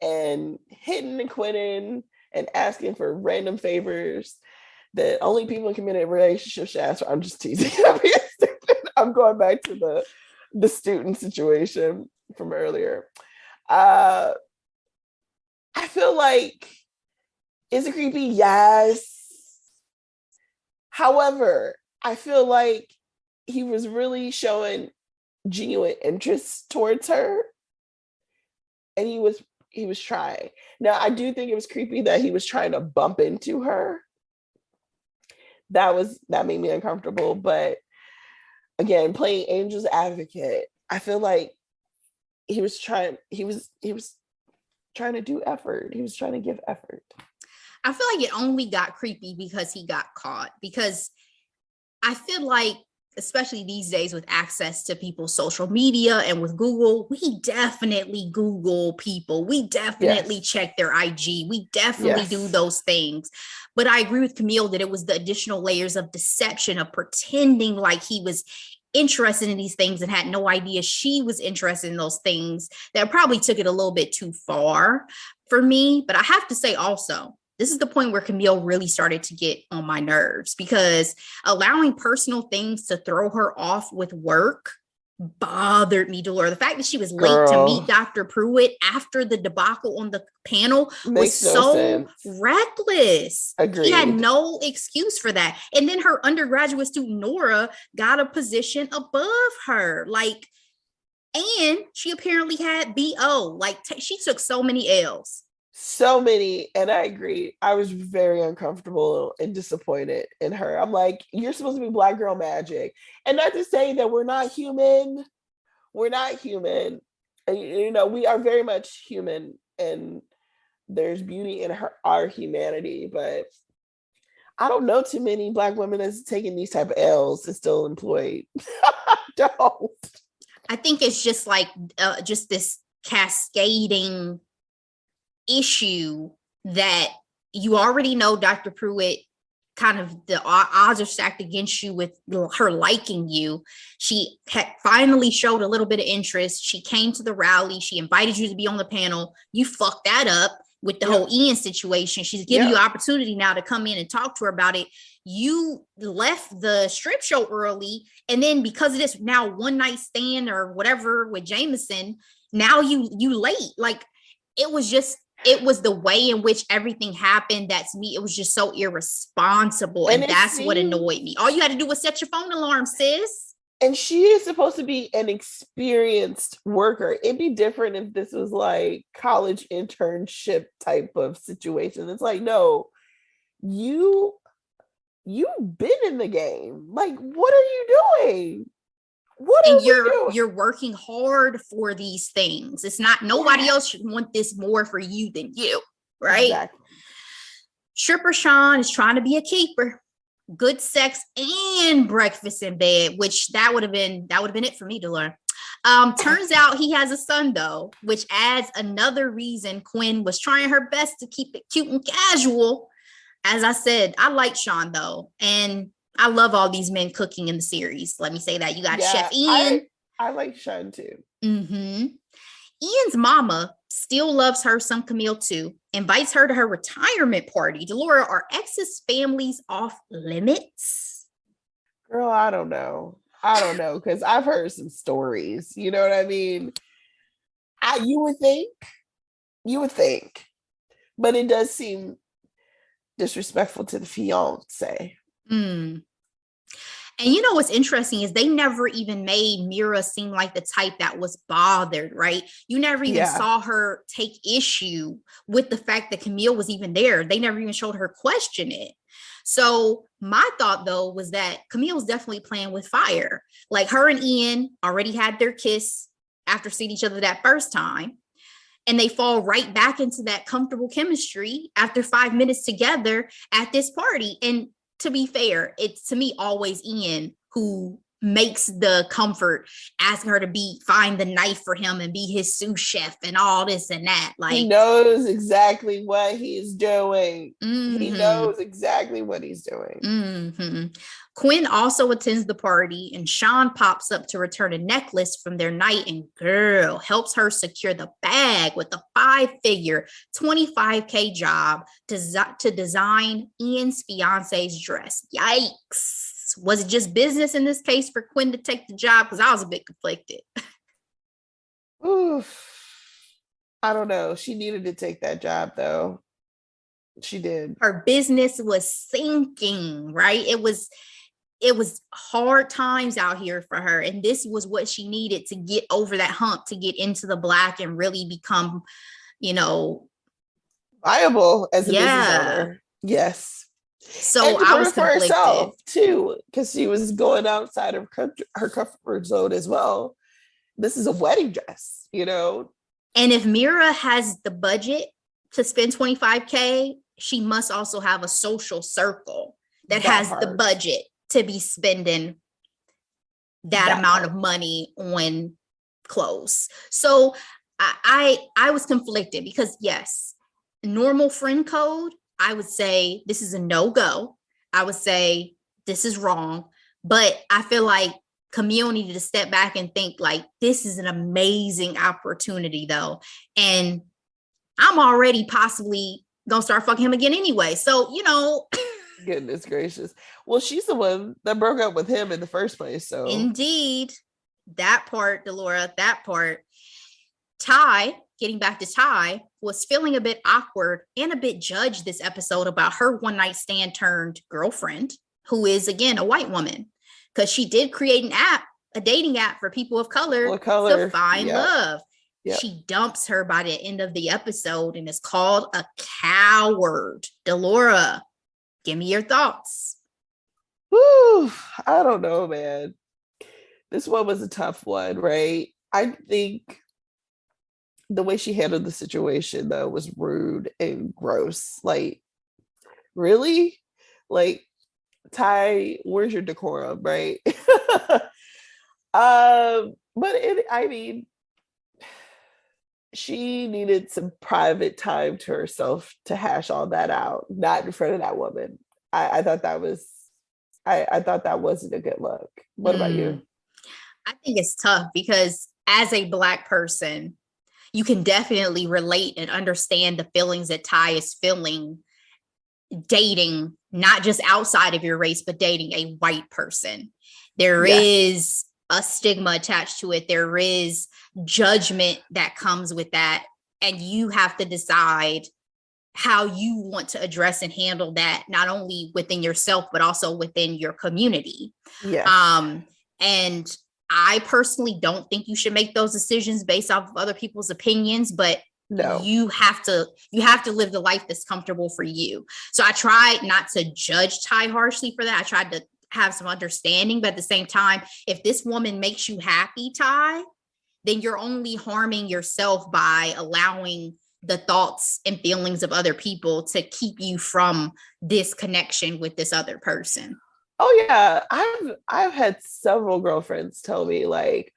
S1: and hitting and quitting and asking for random favors that only people in committed relationships should ask for. I'm just teasing. I'm going back to the student situation from earlier. I feel like, is it creepy? Yes. However, I feel like he was really showing genuine interest towards her, and he was trying. Now, I do think it was creepy that he was trying to bump into her. That made me uncomfortable. But again, playing Angel's advocate, I feel like he was trying to do effort. He was trying to give effort.
S2: I feel like it only got creepy because he got caught, because I feel like especially these days with access to people's social media and with Google, we definitely Google people. We definitely check their IG. We definitely do those things. But I agree with Camille that it was the additional layers of deception, of pretending like he was interested in these things and had no idea she was interested in those things, that probably took it a little bit too far for me. But I have to say also, this is the point where Camille really started to get on my nerves, because allowing personal things to throw her off with work bothered me, Delora. The fact that she was late to meet Dr. Pruitt after the debacle on the panel was so reckless.
S1: Agreed.
S2: She had no excuse for that. And then her undergraduate student, Nora, got a position above her. Like, and she apparently had BO. Like, she took so many L's.
S1: So many, and I agree. I was very uncomfortable and disappointed in her. I'm like, you're supposed to be Black girl magic, and not to say that we're not human. We're not human. You know, we are very much human, and there's beauty in our humanity. But I don't know too many Black women that's taking these type of L's and still employed. I don't.
S2: I think it's just like just this cascading issue that you already know Dr. Pruitt, kind of the odds are stacked against you with her liking you. She had finally showed a little bit of interest. She came to the rally. She invited you to be on the panel. You fucked that up with the whole Ian situation. She's giving you opportunity now to come in and talk to her about it. You left the strip show early. And then because of this now one night stand or whatever with Jameson, now you late. Like, it was the way in which everything happened. That's me. It was just so irresponsible. And that's what annoyed me. All you had to do was set your phone alarm, sis.
S1: And she is supposed to be an experienced worker. It'd be different if this was like college internship type of situation. It's like, no, you've been in the game. Like, what are you doing?
S2: You're working hard for these things. It's not, nobody else should want this more for you than you, right? Exactly. Stripper Sean is trying to be a keeper. Good sex and breakfast in bed, which that would have been it for me to learn. Turns out he has a son though, which adds another reason Quinn was trying her best to keep it cute and casual. As I said, I like Sean though, and I love all these men cooking in the series. Let me say that. You got Chef Ian.
S1: I like Sean too.
S2: Mm-hmm. Ian's mama still loves her son Camille too, invites her to her retirement party. Delora, are ex's families off limits?
S1: Girl, I don't know, because I've heard some stories. You know what I mean? You would think, but it does seem disrespectful to the fiance.
S2: And you know what's interesting is they never even made Mira seem like the type that was bothered, right? You never even saw her take issue with the fact that Camille was even there. They never even showed her question it. So my thought though was that Camille's definitely playing with fire. Like, her and Ian already had their kiss after seeing each other that first time. And they fall right back into that comfortable chemistry after 5 minutes together at this party. And to be fair, it's to me always Ian who makes the comfort, asking her to find the knife for him and be his sous chef and all this and that. Like,
S1: he knows exactly what he's doing. He knows exactly what he's doing.
S2: Quinn also attends the party, and Sean pops up to return a necklace from their night, and girl helps her secure the bag with a 5-figure $25K job to design Ian's fiance's dress. Yikes. Was it just business in this case for Quinn to take the job? Because I was a bit conflicted.
S1: Oof. I don't know. She needed to take that job though. She did.
S2: Her business was sinking, right? It was hard times out here for her. And this was what she needed to get over that hump, to get into the black and really become,
S1: viable as a business owner. Yes.
S2: So I was conflicted. For herself
S1: too, because she was going outside of her comfort zone as well. This is a wedding dress,
S2: And if Mira has the budget to spend $25K, she must also have a social circle that has the budget to be spending that
S1: That
S2: amount
S1: part.
S2: of money on clothes. So I was conflicted because yes, normal friend code, I would say this is a no-go. I would say this is wrong. But I feel like Camille needed to step back and think like this is an amazing opportunity though. And I'm already possibly gonna start fucking him again anyway. So,
S1: Goodness gracious. Well, she's the one that broke up with him in the first place. So
S2: indeed, that part, Delora, that part. Ty, getting back to Ty, was feeling a bit awkward and a bit judged this episode about her one night stand turned girlfriend, who is again a white woman, because she did create an app, a dating app for people of color to find love. Yep. She dumps her by the end of the episode and is called a coward. Delora, give me your thoughts.
S1: Whew, I don't know, man. This one was a tough one, right? I think the way she handled the situation though was rude and gross. Like, really? Like, Ty, where's your decorum, right? But I mean, she needed some private time to herself to hash all that out, not in front of that woman. I thought that was I thought that wasn't a good look. What about you?
S2: I think it's tough because as a Black person, you can definitely relate and understand the feelings that Ty is feeling dating, not just outside of your race, but dating a white person. There is a stigma attached to it. There is judgment that comes with that. And you have to decide how you want to address and handle that, not only within yourself, but also within your community.
S1: Yes.
S2: And I personally don't think you should make those decisions based off of other people's opinions, but no, you have to live the life that's comfortable for you. So I tried not to judge Ty harshly for that. I tried to have some understanding, but at the same time, if this woman makes you happy, Ty, then you're only harming yourself by allowing the thoughts and feelings of other people to keep you from this connection with this other person.
S1: Oh yeah, I've had several girlfriends tell me like,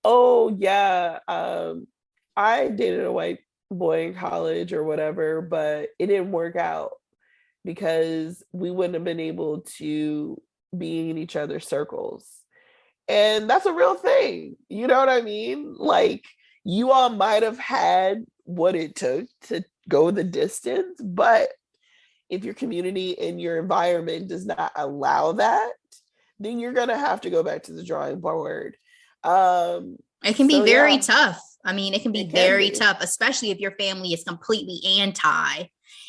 S1: oh yeah, I dated a white boy in college or whatever, but it didn't work out because we wouldn't have been able to be in each other's circles. And that's a real thing. You know what I mean? Like, you all might have had what it took to go the distance, but if your community and your environment does not allow that, then you're going to have to go back to the drawing board.
S2: It can be very tough. I mean, it can be very tough, especially if your family is completely anti,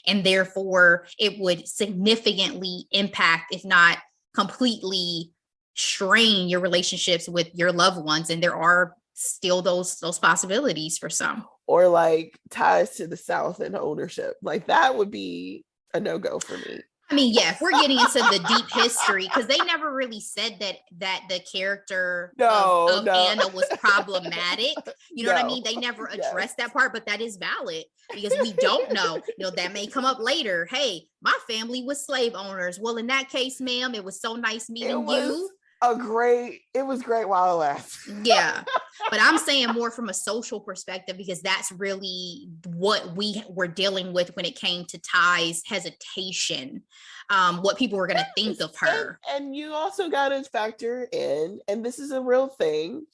S2: and therefore it would significantly impact, if not completely strain, your relationships with your loved ones. And there are still those possibilities for some.
S1: Or like ties to the South and ownership. Like, that would be a no-go for me.
S2: I mean, yeah, if we're getting into the deep history, because they never really said that the character of Anna was problematic. You know what I mean? They never addressed that part, but that is valid because we don't know. You know, that may come up later. Hey, my family was slave owners. Well, in that case, ma'am, it was so nice meeting you.
S1: It was great while it lasted.
S2: Yeah. But I'm saying more from a social perspective, because that's really what we were dealing with when it came to Ty's hesitation, what people were going to think of her.
S1: And you also got to factor in, and this is a real thing,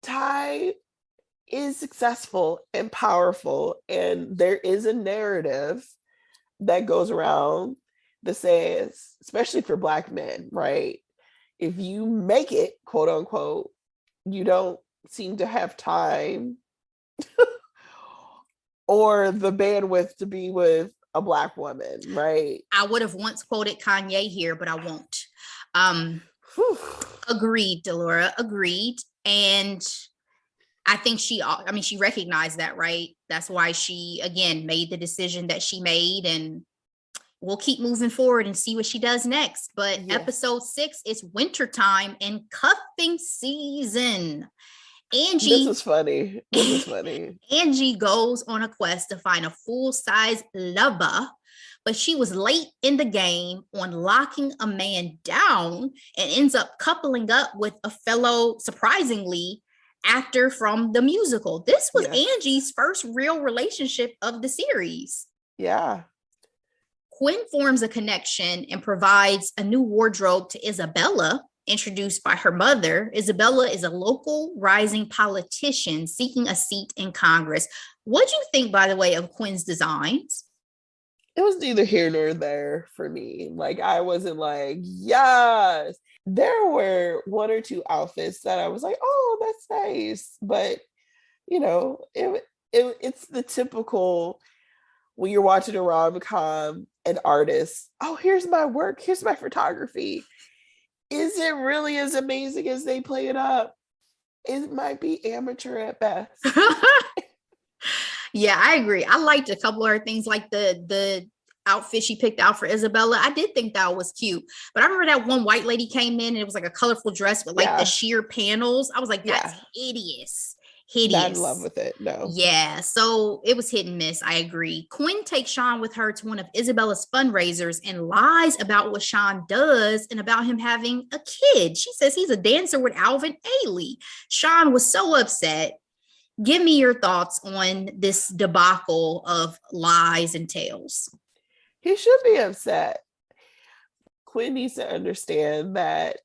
S1: Ty is successful and powerful, and there is a narrative that goes around that says, especially for Black men, right? If you make it, quote unquote, you don't seem to have time or the bandwidth to be with a Black woman, right?
S2: I would have once quoted Kanye here, but I won't. Agreed, Delora, agreed. And I think she recognized that, right? That's why she, again, made the decision that she made, and we'll keep moving forward and see what she does next. But episode 6 is wintertime and cuffing season.
S1: This is funny. Angie
S2: goes on a quest to find a full-size lover but she was late in the game on locking a man down and ends up coupling up with a fellow, surprisingly, actor from the musical. This was
S1: Yes.
S2: Angie's first real relationship of the series.
S1: Yeah.
S2: Quinn forms a connection and provides a new wardrobe to Isabella, introduced by her mother. Isabella is a local rising politician seeking a seat in Congress. What do you think, by the way, of Quinn's designs?
S1: It was neither here nor there for me. Like, I wasn't like, yes. There were one or two outfits that I was like, oh, that's nice. But, it's the typical, when you're watching a rom-com, an artist, oh, here's my work, here's my photography. Is it really as amazing as they play it up? It might be amateur at best.
S2: Yeah, I agree. I liked a couple of her things, like the outfit she picked out for Isabella. I did think that was cute. But I remember that one white lady came in and it was like a colorful dress with like the sheer panels. I was like, that's hideous.
S1: Not in love with it, no.
S2: Yeah, so it was hit and miss. I agree. Quinn takes Sean with her to one of Isabella's fundraisers and lies about what Sean does and about him having a kid. She says he's a dancer with Alvin Ailey. Sean was so upset. Give me your thoughts on this debacle of lies and tales.
S1: He should be upset. Quinn needs to understand that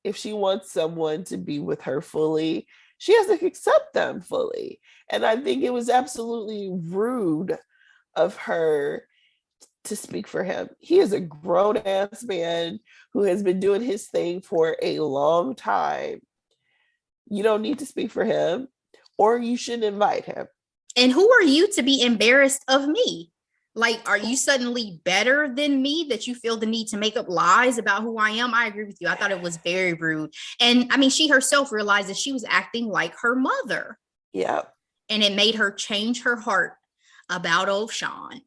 S1: if she wants someone to be with her fully, she has to accept them fully. And I think it was absolutely rude of her to speak for him. He is a grown-ass man who has been doing his thing for a long time. You don't need to speak for him, or you shouldn't invite him.
S2: And who are you to be embarrassed of me? Like, are you suddenly better than me that you feel the need to make up lies about who I am? I agree with you. I thought it was very rude. And I mean, she herself realized that she was acting like her mother.
S1: Yeah.
S2: And it made her change her heart about old Sean.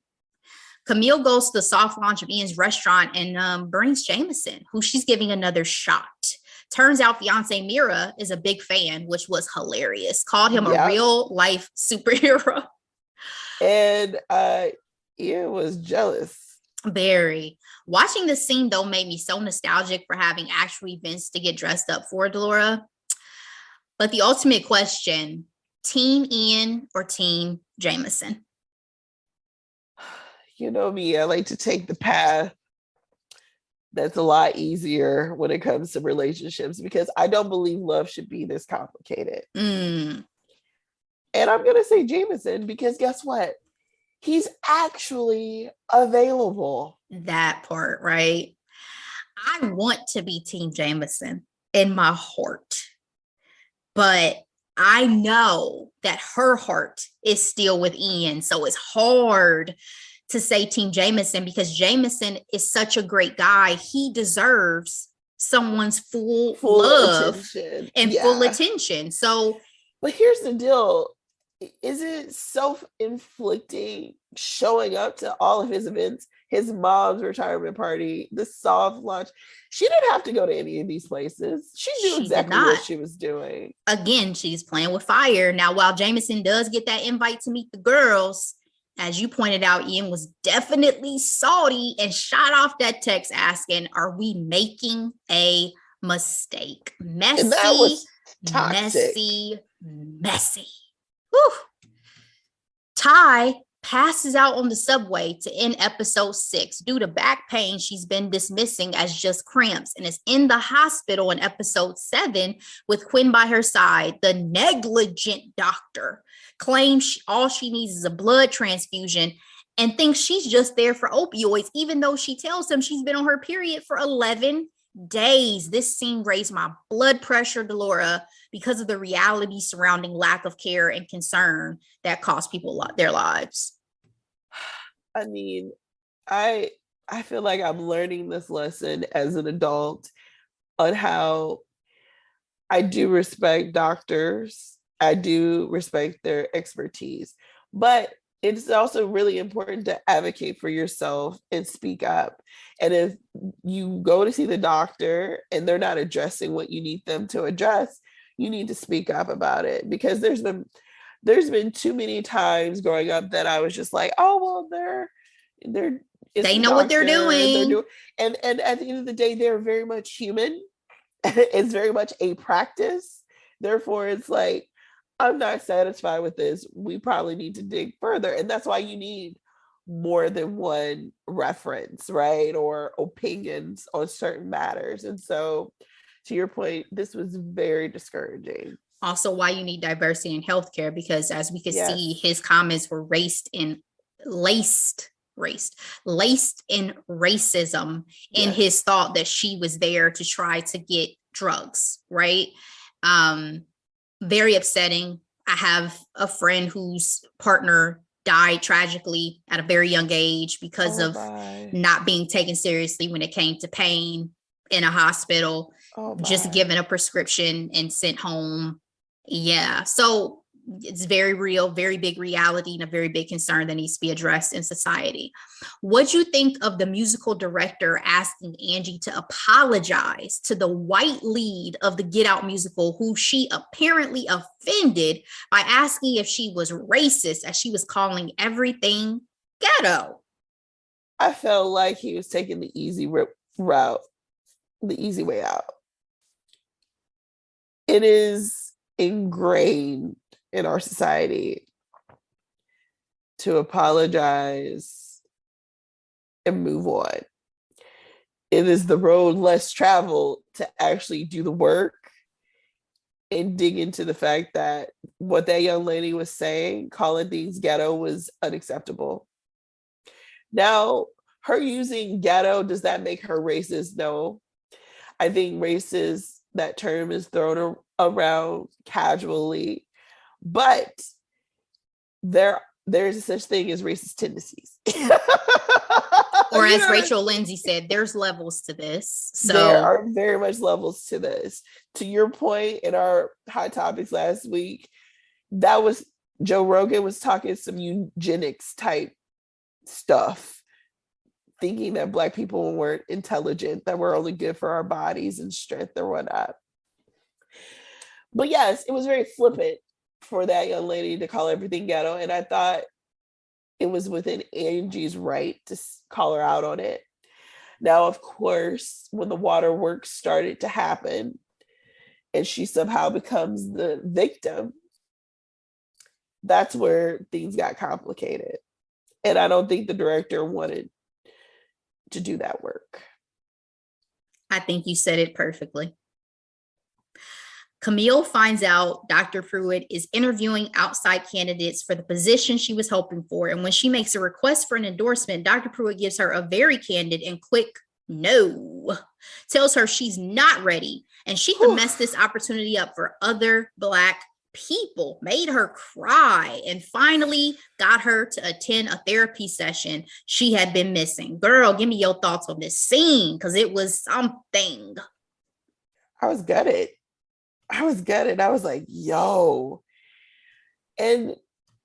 S2: Camille goes to the soft launch of Ian's restaurant and brings Jameson, who she's giving another shot. Turns out fiance Mira is a big fan, which was hilarious. Called him a real life superhero.
S1: And Ian was jealous.
S2: Very. Watching this scene, though, made me so nostalgic for having actual events to get dressed up for, Delora. But the ultimate question, Team Ian or Team Jameson?
S1: You know me, I like to take the path that's a lot easier when it comes to relationships, because I don't believe love should be this complicated. And I'm going to say Jameson, because guess what? He's actually available.
S2: That part, right? I want to be Team Jameson in my heart, but I know that her heart is still with Ian. So it's hard to say Team Jameson, because Jameson is such a great guy. He deserves someone's full love
S1: attention.
S2: And full attention. So,
S1: but here's the deal. Is it self-inflicting showing up to all of his events, his mom's retirement party, the soft launch? She didn't have to go to any of these places. She knew exactly what she was doing.
S2: Again, she's playing with fire. Now, while Jameson does get that invite to meet the girls, as you pointed out, Ian was definitely salty and shot off that text asking, are we making a mistake? Messy,
S1: and that was toxic.
S2: Messy. Whew. Ty passes out on the subway to end episode 6 due to back pain she's been dismissing as just cramps, and is in the hospital in episode 7 with Quinn by her side. The negligent doctor claims all she needs is a blood transfusion and thinks she's just there for opioids, even though she tells him she's been on her period for 11 days. This scene raised my blood pressure, Delora, because of the reality surrounding lack of care and concern that cost people their lives.
S1: I mean, I feel like I'm learning this lesson as an adult on how I do respect doctors. I do respect their expertise, but it's also really important to advocate for yourself and speak up. And if you go to see the doctor and they're not addressing what you need them to address, you need to speak up about it, because there's been too many times growing up that I was just like, oh, well, they're It's
S2: They
S1: the
S2: know what they're
S1: doctor. They're
S2: doing.
S1: doing, and at the end of the day, they're very much human. It's very much a practice. Therefore, it's like, I'm not satisfied with this. We probably need to dig further. And that's why you need more than one reference, right? Or opinions on certain matters. And so, to your point, this was very discouraging.
S2: Also, why you need diversity in healthcare, because as we could see,
S1: Yes.
S2: his comments were laced laced in racism, in
S1: Yes.
S2: his thought that she was there to try to get drugs, right? Very upsetting. I have a friend whose partner died tragically at a very young age because
S1: Oh
S2: of
S1: my.
S2: not being taken seriously when it came to pain in a hospital,
S1: Oh
S2: just
S1: my.
S2: given a prescription and sent home. Yeah. So it's very real, very big reality, and a very big concern that needs to be addressed in society. What do you think of the musical director asking Angie to apologize to the white lead of the Get Out musical, who she apparently offended by asking if she was racist, as she was calling everything ghetto?
S1: I felt like he was taking the easy route, the easy way out. It is ingrained in our society to apologize and move on. It is the road less traveled to actually do the work and dig into the fact that what that young lady was saying, calling things ghetto, was unacceptable. Now, her using ghetto, does that make her racist? No. I think racist, that term is thrown around casually, but there's such thing as racist tendencies.
S2: Or
S1: You
S2: as
S1: know,
S2: Rachel Lindsay said, there's levels to this.
S1: there
S2: So
S1: are very much levels to this. To your point in our hot topics last week, that was Joe Rogan was talking some eugenics type stuff, thinking that Black people weren't intelligent, that we're only good for our bodies and strength or whatnot. But yes, it was very flippant for that young lady to call everything ghetto. And I thought it was within Angie's right to call her out on it. Now, of course, when the waterworks started to happen and she somehow becomes the victim, that's where things got complicated. And I don't think the director wanted to do that work.
S2: I think you said it perfectly. Camille finds out Dr. Pruitt is interviewing outside candidates for the position she was hoping for. And when she makes a request for an endorsement, Dr. Pruitt gives her a very candid and quick no, tells her she's not ready and she could mess this opportunity up for other Black people, made her cry, and finally got her to attend a therapy session she had been missing. Girl, give me your thoughts on this scene, because it was something.
S1: I was gutted. I was like, yo. And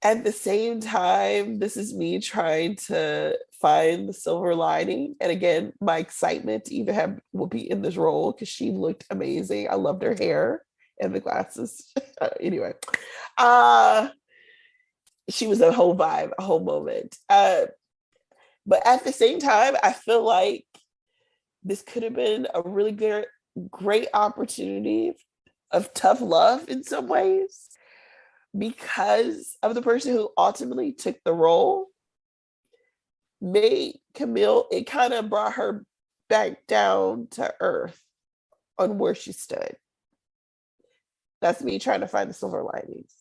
S1: at the same time, this is me trying to find the silver lining. And again, my excitement to even have Whoopi in this role, because she looked amazing. I loved her hair and the glasses. Anyway, she was a whole vibe, a whole moment. But at the same time, I feel like this could have been a really great opportunity of tough love in some ways, because of the person who ultimately took the role, made Camille, it kind of brought her back down to earth on where she stood. That's me trying to find the silver linings.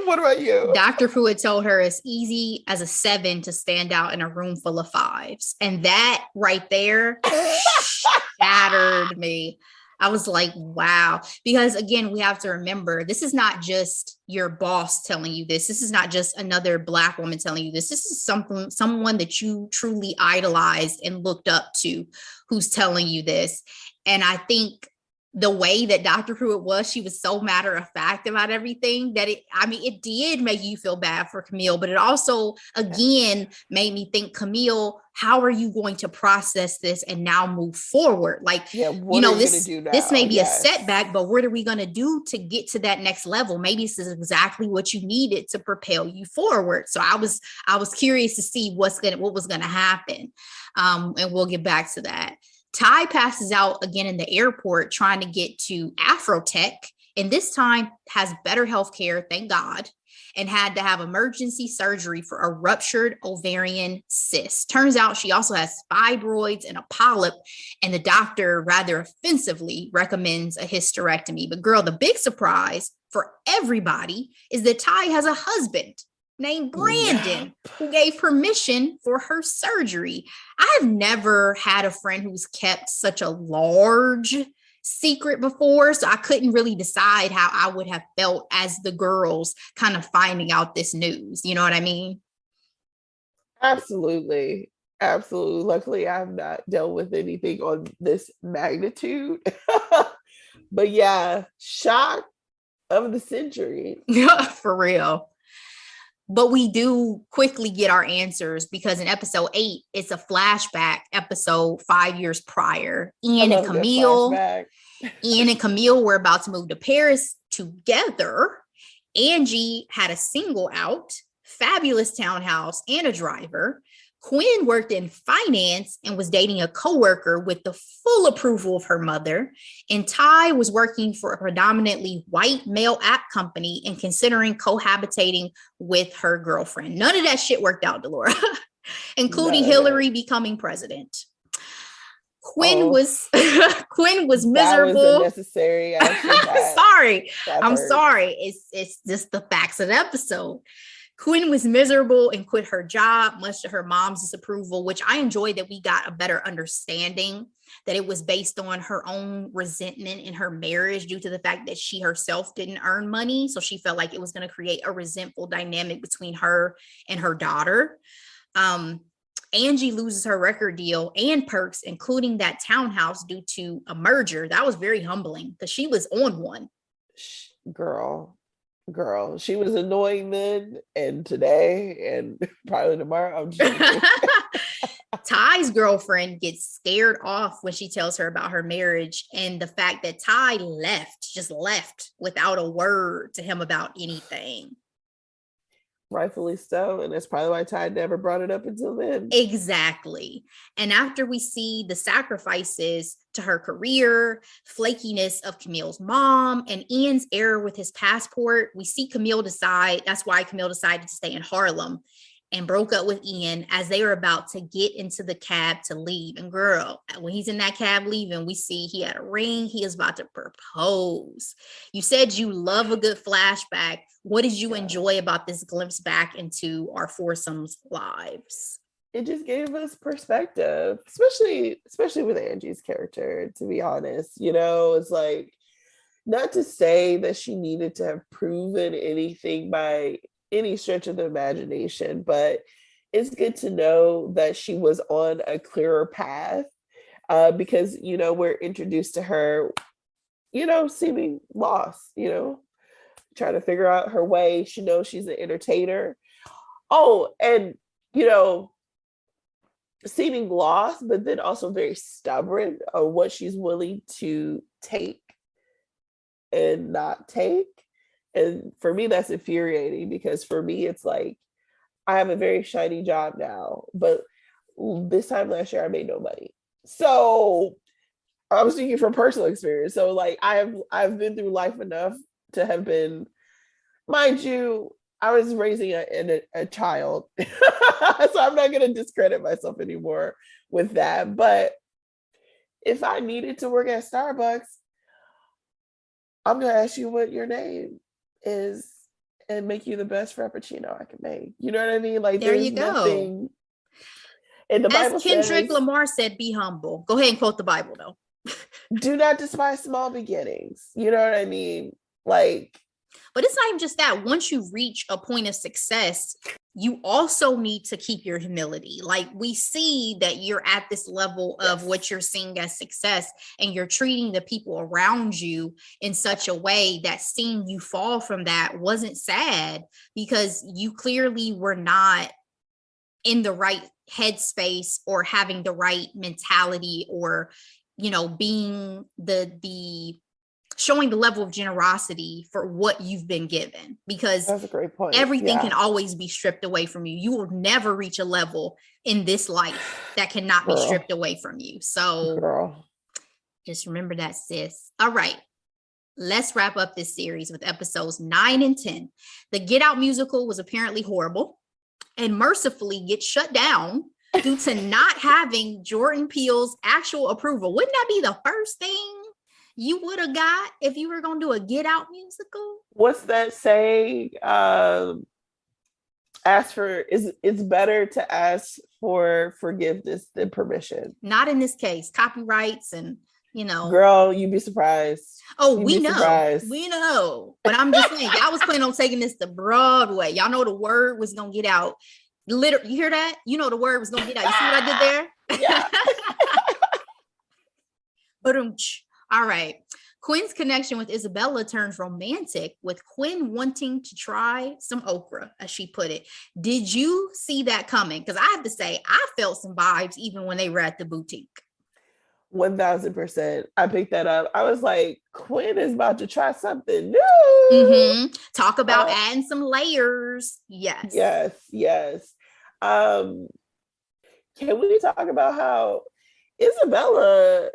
S1: What about you?
S2: Dr. Pruitt told her it's easy as a 7 to stand out in a room full of 5s. And that right there shattered me. I was like, wow. Because again, we have to remember, this is not just your boss telling you this. This is not just another Black woman telling you this. This is someone that you truly idolized and looked up to, who's telling you this. And I think the way that Dr. Pruitt was, she was so matter of fact about everything that it did make you feel bad for Camille, but it also, again, made me think, Camille, how are you going to process this and now move forward? Like,
S1: what are you gonna do now?
S2: This may be a setback, but what are we going to do to get to that next level? Maybe this is exactly what you needed to propel you forward. So I was curious to see what was going to happen. And we'll get back to that. Ty passes out again in the airport trying to get to Afrotech, and this time has better health care, thank God, and had to have emergency surgery for a ruptured ovarian cyst. Turns out she also has fibroids and a polyp, and the doctor rather offensively recommends a hysterectomy. But girl, the big surprise for everybody is that Ty has a husband named Brandon, who gave permission for her surgery. I've never had a friend who's kept such a large secret before, so I couldn't really decide how I would have felt as the girls kind of finding out this news. You know what I mean?
S1: Absolutely. Absolutely. Luckily, I've not dealt with anything on this magnitude. But yeah, shock of the century.
S2: For real. But we do quickly get our answers because in episode 8, it's a flashback episode 5 years prior. Ian and Camille were about to move to Paris together. Angie had a single out, fabulous townhouse, and a driver. Quinn worked in finance and was dating a coworker with the full approval of her mother. And Ty was working for a predominantly white male app company and considering cohabitating with her girlfriend. None of that shit worked out, Delora, including Hillary becoming president. Quinn was miserable.
S1: That was unnecessary.
S2: I'm sorry. It's just the facts of the episode. Quinn was miserable and quit her job, much to her mom's disapproval, which I enjoyed that we got a better understanding that it was based on her own resentment in her marriage due to the fact that she herself didn't earn money. So she felt like it was going to create a resentful dynamic between her and her daughter. Angie loses her record deal and perks, including that townhouse, due to a merger. That was very humbling because she was on one.
S1: Girl, she was annoying then and today and probably tomorrow.
S2: Ty's girlfriend gets scared off when she tells her about her marriage and the fact that Ty just left without a word to him about anything.
S1: Rightfully so. And that's probably why Ty never brought it up until then.
S2: Exactly. And after we see the sacrifices to her career, flakiness of Camille's mom, and Ian's error with his passport, we see that's why Camille decided to stay in Harlem and broke up with Ian as they were about to get into the cab to leave. And girl, when he's in that cab leaving, we see he had a ring. He is about to propose. You said you love a good flashback. What did you enjoy about this glimpse back into our foursomes' lives?
S1: It just gave us perspective, especially with Angie's character, to be honest. It's like, not to say that she needed to have proven anything by any stretch of the imagination, but it's good to know that she was on a clearer path because, we're introduced to her, seeming lost, trying to figure out her way. She knows she's an entertainer. Oh, and, seeming lost, but then also very stubborn on what she's willing to take and not take. And for me, that's infuriating because for me, it's like, I have a very shiny job now, but this time last year, I made no money. So I'm speaking from personal experience. So like, I've been through life enough to have been, mind you, I was raising a child. So I'm not going to discredit myself anymore with that. But if I needed to work at Starbucks, I'm going to ask you what your name is and make you the best frappuccino I can make. You know what I mean? Like,
S2: there you go.
S1: Nothing. And the Bible
S2: Kendrick
S1: says,
S2: Lamar said, be humble. Go ahead and quote the Bible, though.
S1: Do not despise small beginnings. You know what I mean? Like,
S2: But it's not even just that. Once you reach a point of success, you also need to keep your humility. Like, we see that you're at this level of what you're seeing as success, and you're treating the people around you in such a way that seeing you fall from that wasn't sad, because you clearly were not in the right headspace or having the right mentality, or, you know, being the showing the level of generosity for what you've been given, because
S1: that's a great point.
S2: Everything can always be stripped away from you. You will never reach a level in this life that cannot be stripped away from you. So just remember that, sis. All right. Let's wrap up this series with episodes 9 and 10. The Get Out musical was apparently horrible and mercifully gets shut down due to not having Jordan Peele's actual approval. Wouldn't that be the first thing you would have got if you were going to do a Get Out musical?
S1: What's that saying? It's better to ask for forgiveness than permission.
S2: Not in this case. Copyrights and, you know.
S1: Girl, you'd be surprised.
S2: We know. But I'm just saying, y'all was planning on taking this to Broadway. Y'all know the word was going to get out. Literally, you hear that? You know the word was going to get out. You see what I did there? Yeah. But all right. Quinn's connection with Isabella turns romantic, with Quinn wanting to try some okra, as she put it. Did you see that coming? Because I have to say, I felt some vibes even when they were at the boutique.
S1: 1000%. I picked that up. I was like, Quinn is about to try something new.
S2: Mm-hmm. Talk about adding some layers. Yes. Can
S1: we talk about how Isabella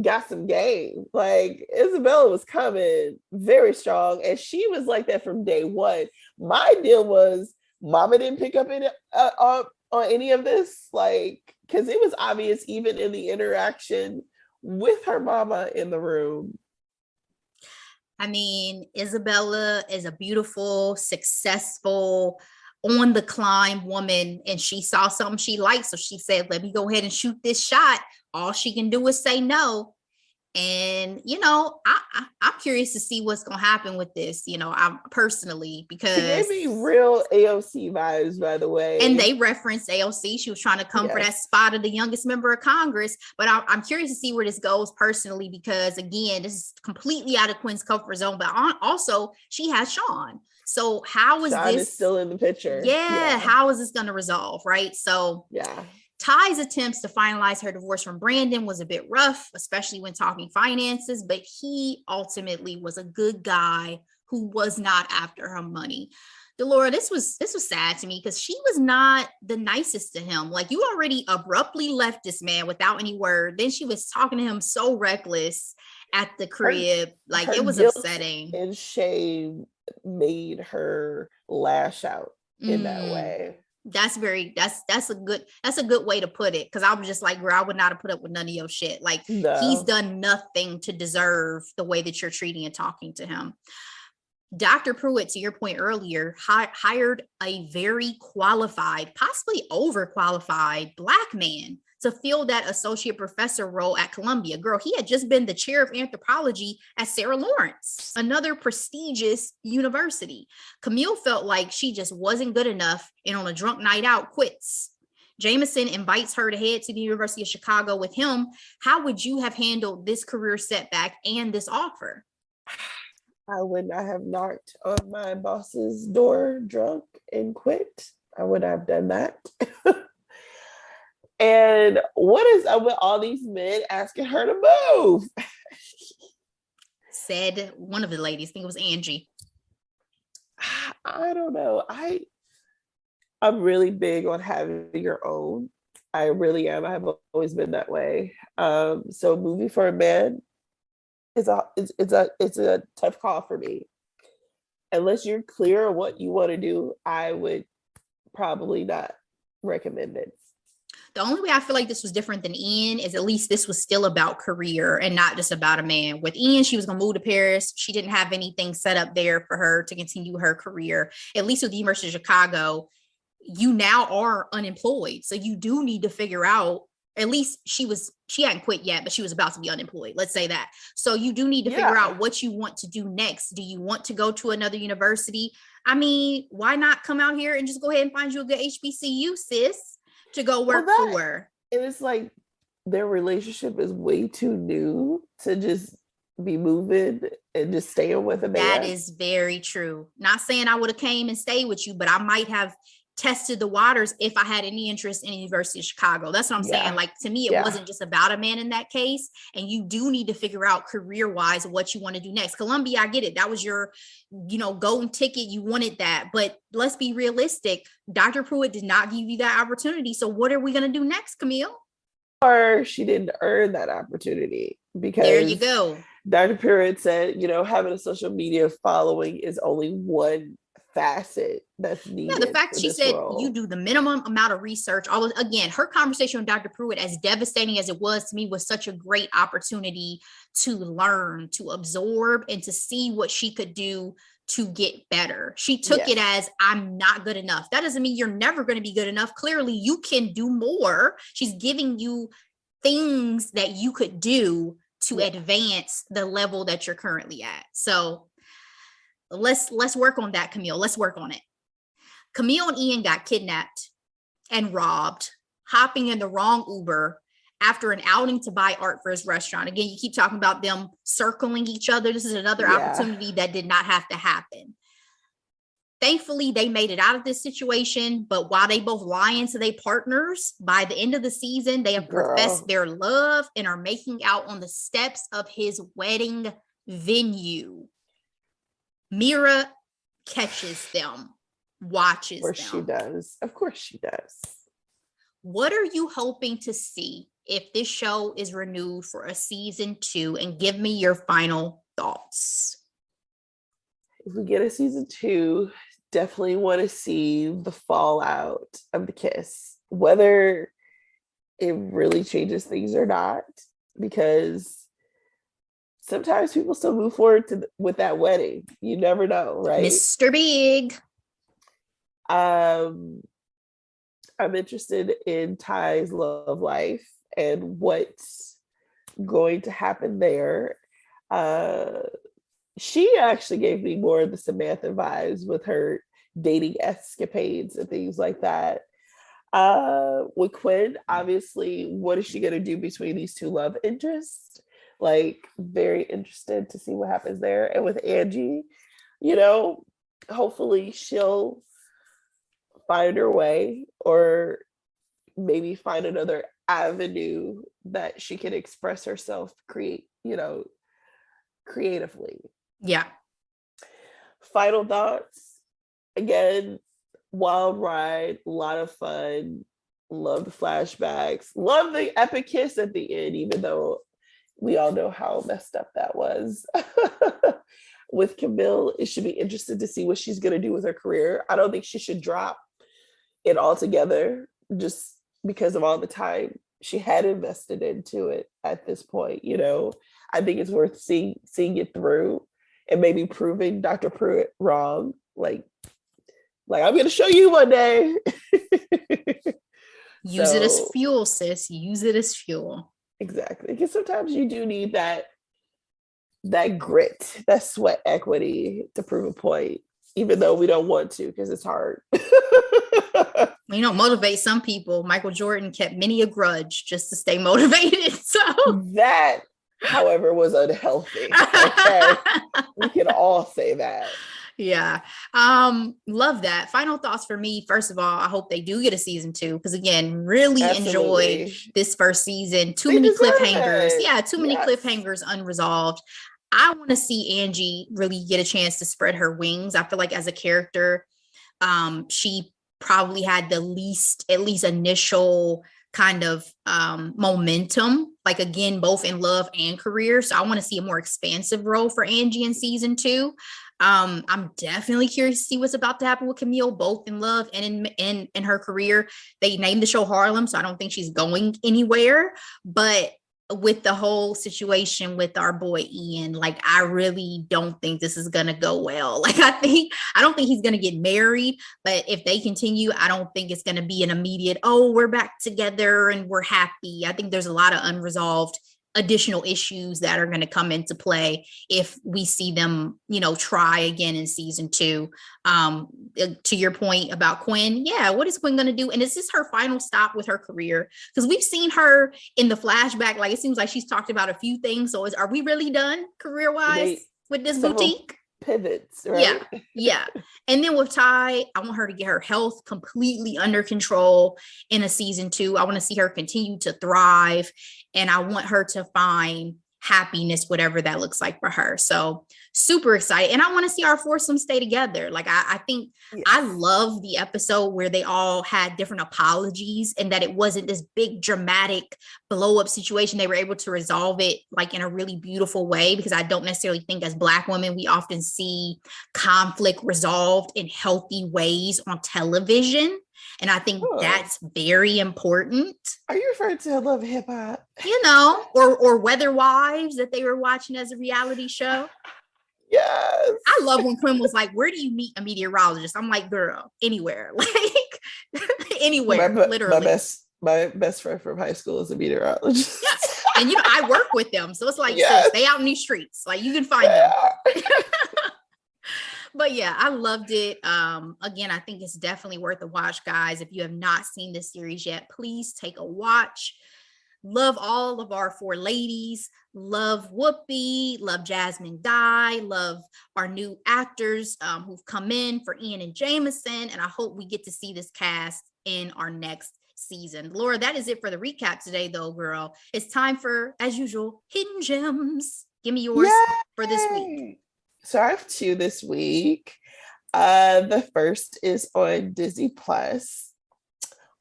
S1: got some game? Like, Isabella was coming very strong, and she was like that from day one. My deal was Mama didn't pick up on any of this, like, because it was obvious even in the interaction with her mama in the room.
S2: I mean, Isabella is a beautiful, successful, on the climb woman, and she saw something she liked, so she said, let me go ahead and shoot this shot. All she can do is say no. And, you know, I'm curious to see what's going to happen with this, you know, I'm personally, because
S1: it gave me real AOC vibes, by the way.
S2: And they referenced AOC. She was trying to come for that spot of the youngest member of Congress. But I'm curious to see where this goes personally, because, again, this is completely out of Quinn's comfort zone. But also, she has Sean. So how is
S1: Sean
S2: this
S1: is still in the picture?
S2: Yeah. How is this going to resolve? Right. So Ty's attempts to finalize her divorce from Brandon was a bit rough, especially when talking finances, but he ultimately was a good guy who was not after her money. Delora, this was sad to me, because she was not the nicest to him. Like, you already abruptly left this man without any word. Then she was talking to him so reckless at the crib. Like, it was upsetting.
S1: And shame made her lash out in that way.
S2: That's a good way to put it. Cause I was just like, girl, I would not have put up with none of your shit. Like, he's done nothing to deserve the way that you're treating and talking to him. Dr. Pruitt, to your point earlier, hired a very qualified, possibly overqualified Black man to fill that associate professor role at Columbia. Girl, he had just been the chair of anthropology at Sarah Lawrence, another prestigious university. Camille felt like she just wasn't good enough, and on a drunk night out quits. Jameson invites her to head to the University of Chicago with him. How would you have handled this career setback and this offer?
S1: I would not have knocked on my boss's door drunk and quit. I would have done that. And what is up with all these men asking her to move?
S2: Said one of the ladies, I think it was Angie.
S1: I don't know. I'm really big on having your own. I really am. I have always been that way. So moving for a man is a tough call for me. Unless you're clear on what you want to do, I would probably not recommend it.
S2: The only way I feel like this was different than Ian is at least this was still about career and not just about a man. With Ian, she was going to move to Paris. She didn't have anything set up there for her to continue her career. At least with the University of Chicago, you now are unemployed. So you do need to figure out At least she hadn't quit yet, but she was about to be unemployed. Let's say that. So you do need to figure out what you want to do next. Do you want to go to another university? I mean, why not come out here and just go ahead and find you a good HBCU, sis, to go work for?
S1: And it's like their relationship is way too new to just be moving and just staying with a man.
S2: That is very true. Not saying I would have came and stayed with you, but I might have tested the waters if I had any interest in the University of Chicago. That's what I'm saying. Like, to me, it wasn't just about a man in that case. And you do need to figure out career-wise what you want to do next. Columbia, I get it. That was your, golden ticket. You wanted that. But let's be realistic. Dr. Pruitt did not give you that opportunity. So what are we going to do next, Camille?
S1: Or she didn't earn that opportunity, because
S2: there you go.
S1: Dr. Pruitt said, having a social media following is only one facet that's needed.
S2: Yeah, the fact she said you do the minimum amount of research. Again, her conversation with Dr. Pruitt, as devastating as it was to me, was such a great opportunity to learn, to absorb, and to see what she could do to get better. She took it as, I'm not good enough. That doesn't mean you're never going to be good enough. Clearly, you can do more. She's giving you things that you could do to advance the level that you're currently at. So let's work on that, Camille. Let's work on it. Camille and Ian got kidnapped and robbed, hopping in the wrong Uber after an outing to buy art for his restaurant. Again, you keep talking about them circling each other. This is another opportunity that did not have to happen. Thankfully, they made it out of this situation, but while they both lying to their partners, by the end of the season, they have professed their love and are making out on the steps of his wedding venue. Mira catches them, watches them.
S1: She does. Of course she does.
S2: What are you hoping to see if this show is renewed for a season 2? And give me your final thoughts.
S1: If we get a season 2, definitely want to see the fallout of the kiss, whether it really changes things or not, because sometimes people still move forward with that wedding. You never know, right?
S2: Mr. Big.
S1: I'm interested in Ty's love life and what's going to happen there. She actually gave me more of the Samantha vibes with her dating escapades and things like that. With Quinn, obviously, what is she going to do between these two love interests? Like, very interested to see what happens there. And with Angie, hopefully she'll find her way, or maybe find another avenue that she can express herself, creatively.
S2: Yeah.
S1: Final thoughts. Again, wild ride, a lot of fun. Love the flashbacks. Love the epic kiss at the end, even though we all know how messed up that was. With Camille, it should be interesting to see what she's going to do with her career. I don't think she should drop it altogether, just because of all the time she had invested into it at this point. I think it's worth seeing it through and maybe proving Dr. Pruitt wrong. Like I'm going to show you one day.
S2: Use it as fuel, sis. Use it as fuel.
S1: Exactly. Because sometimes you do need that grit, that sweat equity to prove a point, even though we don't want to, because it's hard.
S2: Motivate some people. Michael Jordan kept many a grudge just to stay motivated. So
S1: that, however, was unhealthy. Okay? We can all say that.
S2: Yeah. Love that. Final thoughts for me. First of all, I hope they do get a season 2, because again, really enjoyed this first season. Too many cliffhangers. Yeah, too many cliffhangers unresolved. I want to see Angie really get a chance to spread her wings. I feel like as a character, she probably had the least, at least initial kind of momentum, like, again, both in love and career. So I want to see a more expansive role for Angie in season 2. I'm definitely curious to see what's about to happen with Camille, both in love and in her career. They named the show Harlem, so I don't think she's going anywhere, but with the whole situation with our boy Ian, like I really don't think this is gonna go well. Like I don't think he's gonna get married, but if they continue, I don't think it's gonna be an immediate, oh, we're back together and we're happy. I think there's a lot of unresolved additional issues that are going to come into play if we see them, try again in season 2. To your point about Quinn, yeah, what is Quinn going to do? And is this her final stop with her career? Because we've seen her in the flashback, like it seems like she's talked about a few things. So are we really done career-wise with this boutique?
S1: Pivots, right?
S2: Yeah. And then with Ty, I want her to get her health completely under control in a season 2. I want to see her continue to thrive, and I want her to find happiness, whatever that looks like for her. So super excited. And I want to see our foursome stay together. Like I think I love the episode where they all had different apologies and that it wasn't this big dramatic blow up situation. They were able to resolve it like in a really beautiful way, because I don't necessarily think as Black women, we often see conflict resolved in healthy ways on television. And I think that's very important.
S1: Are you referring to Love and Hip Hop?
S2: Or Weather Wives that they were watching as a reality show.
S1: Yes.
S2: I love when Quinn was like, where do you meet a meteorologist? I'm like, girl, anywhere. Like anywhere, literally.
S1: My best friend from high school is a meteorologist.
S2: Yes. And I work with them. So it's like, so stay out in these streets. Like you can find them. But yeah, I loved it. Again, I think it's definitely worth a watch, guys. If you have not seen this series yet, please take a watch. Love all of our 4 ladies. Love Whoopi. Love Jasmine Dye. Love our new actors who've come in for Ian and Jameson. And I hope we get to see this cast in our next season. Laura, that is it for the recap today, though, girl. It's time for, as usual, hidden gems. Give me yours for this week.
S1: So I have 2 this week. The first is on Disney Plus.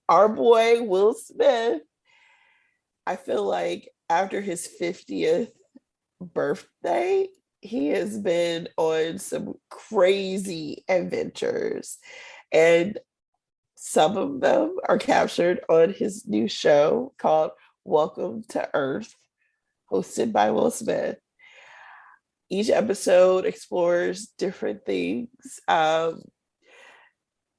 S1: Our boy Will Smith. I feel like after his 50th birthday, he has been on some crazy adventures, and some of them are captured on his new show called Welcome to Earth, hosted by Will Smith. Each episode explores different things.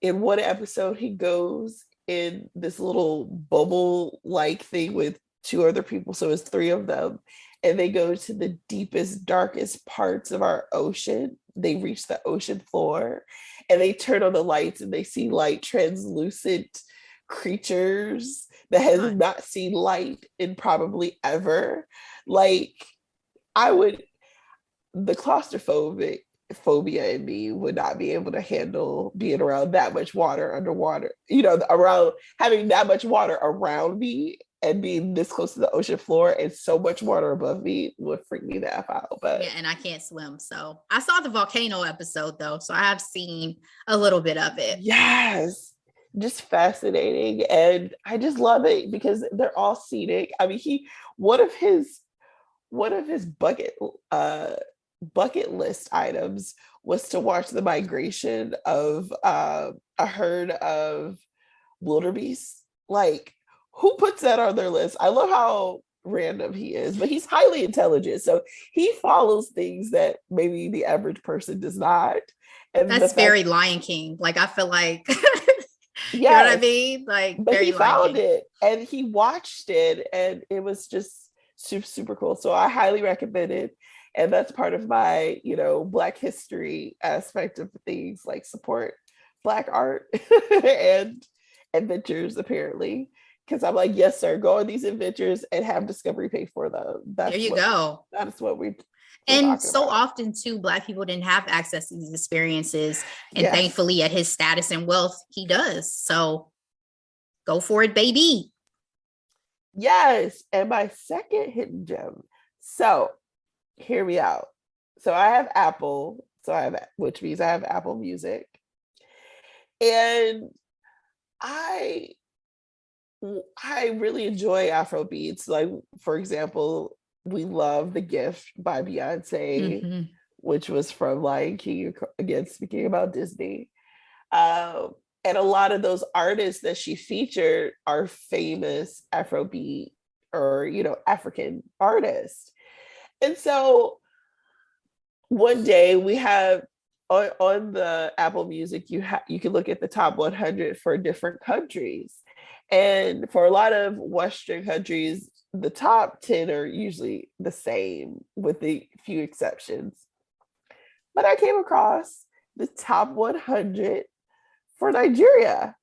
S1: In one episode, he goes in this little bubble-like thing with 2 other people, so it's 3 of them, and they go to the deepest, darkest parts of our ocean. They reach the ocean floor, and they turn on the lights, and they see like translucent creatures that has not seen light in probably ever. Like the claustrophobic phobia in me would not be able to handle being around that much water underwater, around having that much water around me and being this close to the ocean floor and so much water above me would freak me the F out. But
S2: yeah, and I can't swim. So I saw the volcano episode though. So I have seen a little bit of it.
S1: Yes. Just fascinating. And I just love it because they're all scenic. I mean, one of his bucket list items was to watch the migration of a herd of wildebeest. Like, who puts that on their list? I love how random he is, but he's highly intelligent, so he follows things that maybe the average person does not. And
S2: that's very Lion King. Like, I feel like you know what I mean? Like,
S1: but he found it and he watched it, and it was just super, super cool. So I highly recommend it. And that's part of my, Black history aspect of things, like support Black art and adventures, apparently. Because I'm like, yes, sir, go on these adventures and have Discovery pay for them.
S2: There you go.
S1: That's what we.
S2: And so often too, Black people didn't have access to these experiences, and thankfully, at his status and wealth, he does. So, go for it, baby.
S1: Yes, and my second hidden gem. So, hear me out. So I have Apple, which means I have Apple Music, and I really enjoy Afro beats. Like, for example, we love The Gift by Beyonce, which was from Lion King, again, speaking about Disney. And a lot of those artists that she featured are famous Afrobeat or, African artist. And so one day we have on the Apple Music, you can look at the top 100 for different countries. And for a lot of Western countries, the top 10 are usually the same with a few exceptions. But I came across the top 100 for Nigeria.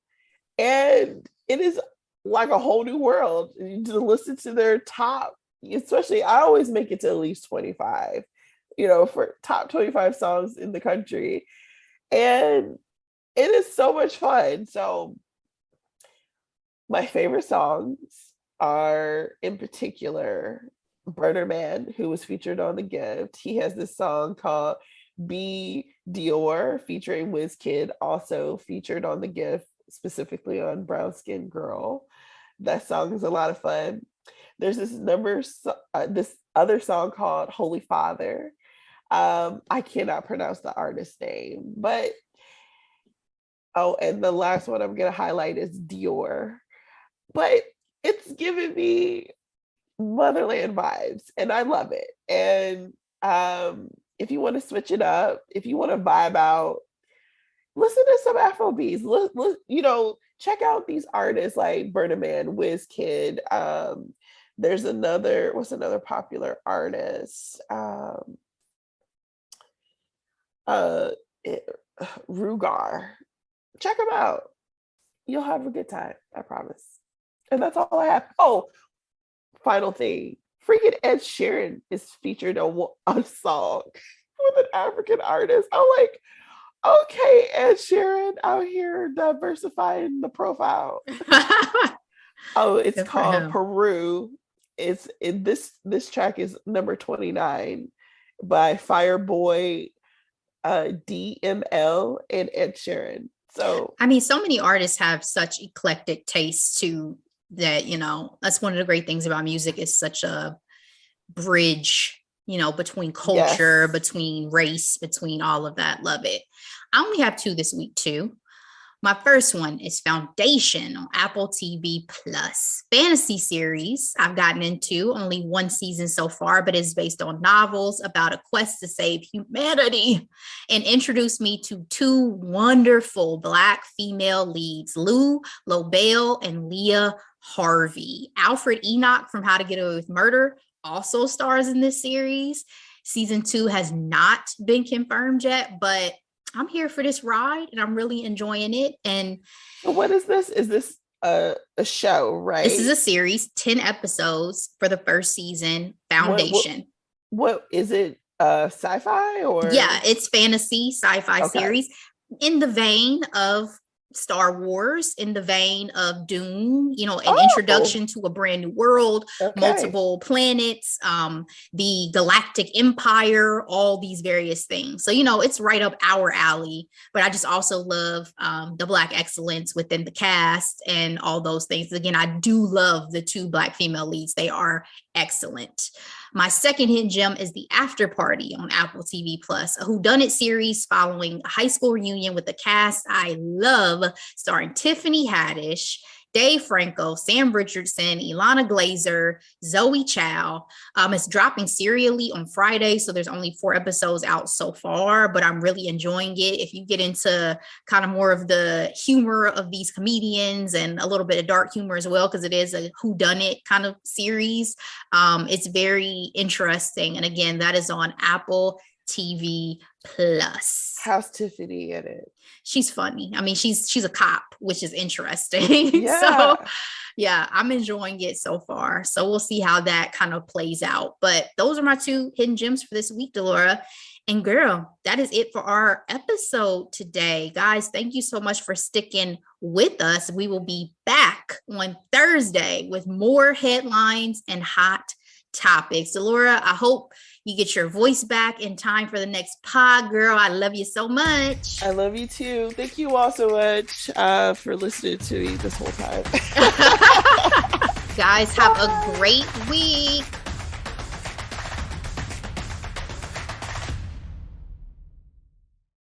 S1: And it is like a whole new world to listen to their top, especially I always make it to at least 25, for top 25 songs in the country. And it is so much fun. So my favorite songs are, in particular, Burner Man, who was featured on The Gift. He has this song called Be Dior featuring Wizkid, also featured on The Gift, specifically on Brown Skin Girl. That song is a lot of fun. There's this other song called Holy Father. I cannot pronounce the artist's name, but and the last one I'm going to highlight is Dior. But it's giving me motherland vibes, and I love it. And if you want to switch it up, if you want to vibe out, listen to some Afrobeats. Check out these artists like Burna Man, Wizkid. There's what's another popular artist? Rugar. Check them out. You'll have a good time, I promise. And that's all I have. Oh, final thing. Freaking Ed Sheeran is featured on a song with an African artist. I'm like, okay, Ed Sheeran out here diversifying the profile. It's
S2: Good
S1: called Peru. This track is number 29 by Fireboy, DML, and Ed Sheeran. So
S2: so many artists have such eclectic tastes too, that that's one of the great things about music, is such a bridge between culture, between race, between all of that. Love it. I only have two this week too. My first one is Foundation on Apple TV Plus. Fantasy series I've gotten into, only one season so far, but it's based on novels about a quest to save humanity, and introduced me to two wonderful Black female leads, Lou Lobel and Leah Harvey. Alfred Enoch from How to Get Away with Murder also stars in this series. Season 2 has not been confirmed yet, but I'm here for this ride and I'm really enjoying it. And
S1: what is this? Is this a show, right?
S2: This is a series, 10 episodes for the first season, Foundation.
S1: What is it? Sci-fi or?
S2: Yeah, it's fantasy sci-fi series in the vein of Star Wars, in the vein of Dune, an introduction to a brand new world, multiple planets, the galactic empire, all these various things. So, it's right up our alley, but I just also love the Black excellence within the cast and all those things. Again, I do love the two Black female leads. They are excellent. My second hidden gem is the Afterparty on Apple TV Plus, a whodunit series following a high school reunion with a cast I love, starring Tiffany Haddish, Dave Franco, Sam Richardson, Ilana Glazer, Zoe Chow. It's dropping serially on Friday, so there's only 4 episodes out so far, but I'm really enjoying it. If you get into kind of more of the humor of these comedians and a little bit of dark humor as well, because it is a whodunit kind of series, it's very interesting. And again, that is on Apple TV Plus.
S1: How's Tiffany in it?
S2: She's funny. She's a cop, which is interesting. Yeah. So yeah, I'm enjoying it so far. So we'll see how that kind of plays out. But those are my 2 hidden gems for this week, Delora. And girl, that is it for our episode today. Guys, thank you so much for sticking with us. We will be back on Thursday with more headlines and hot topics. Delora, I hope you get your voice back in time for the next pod, girl. I love you so much.
S1: I love you too. Thank you all so much for listening to me this whole time.
S2: Guys, have a great week.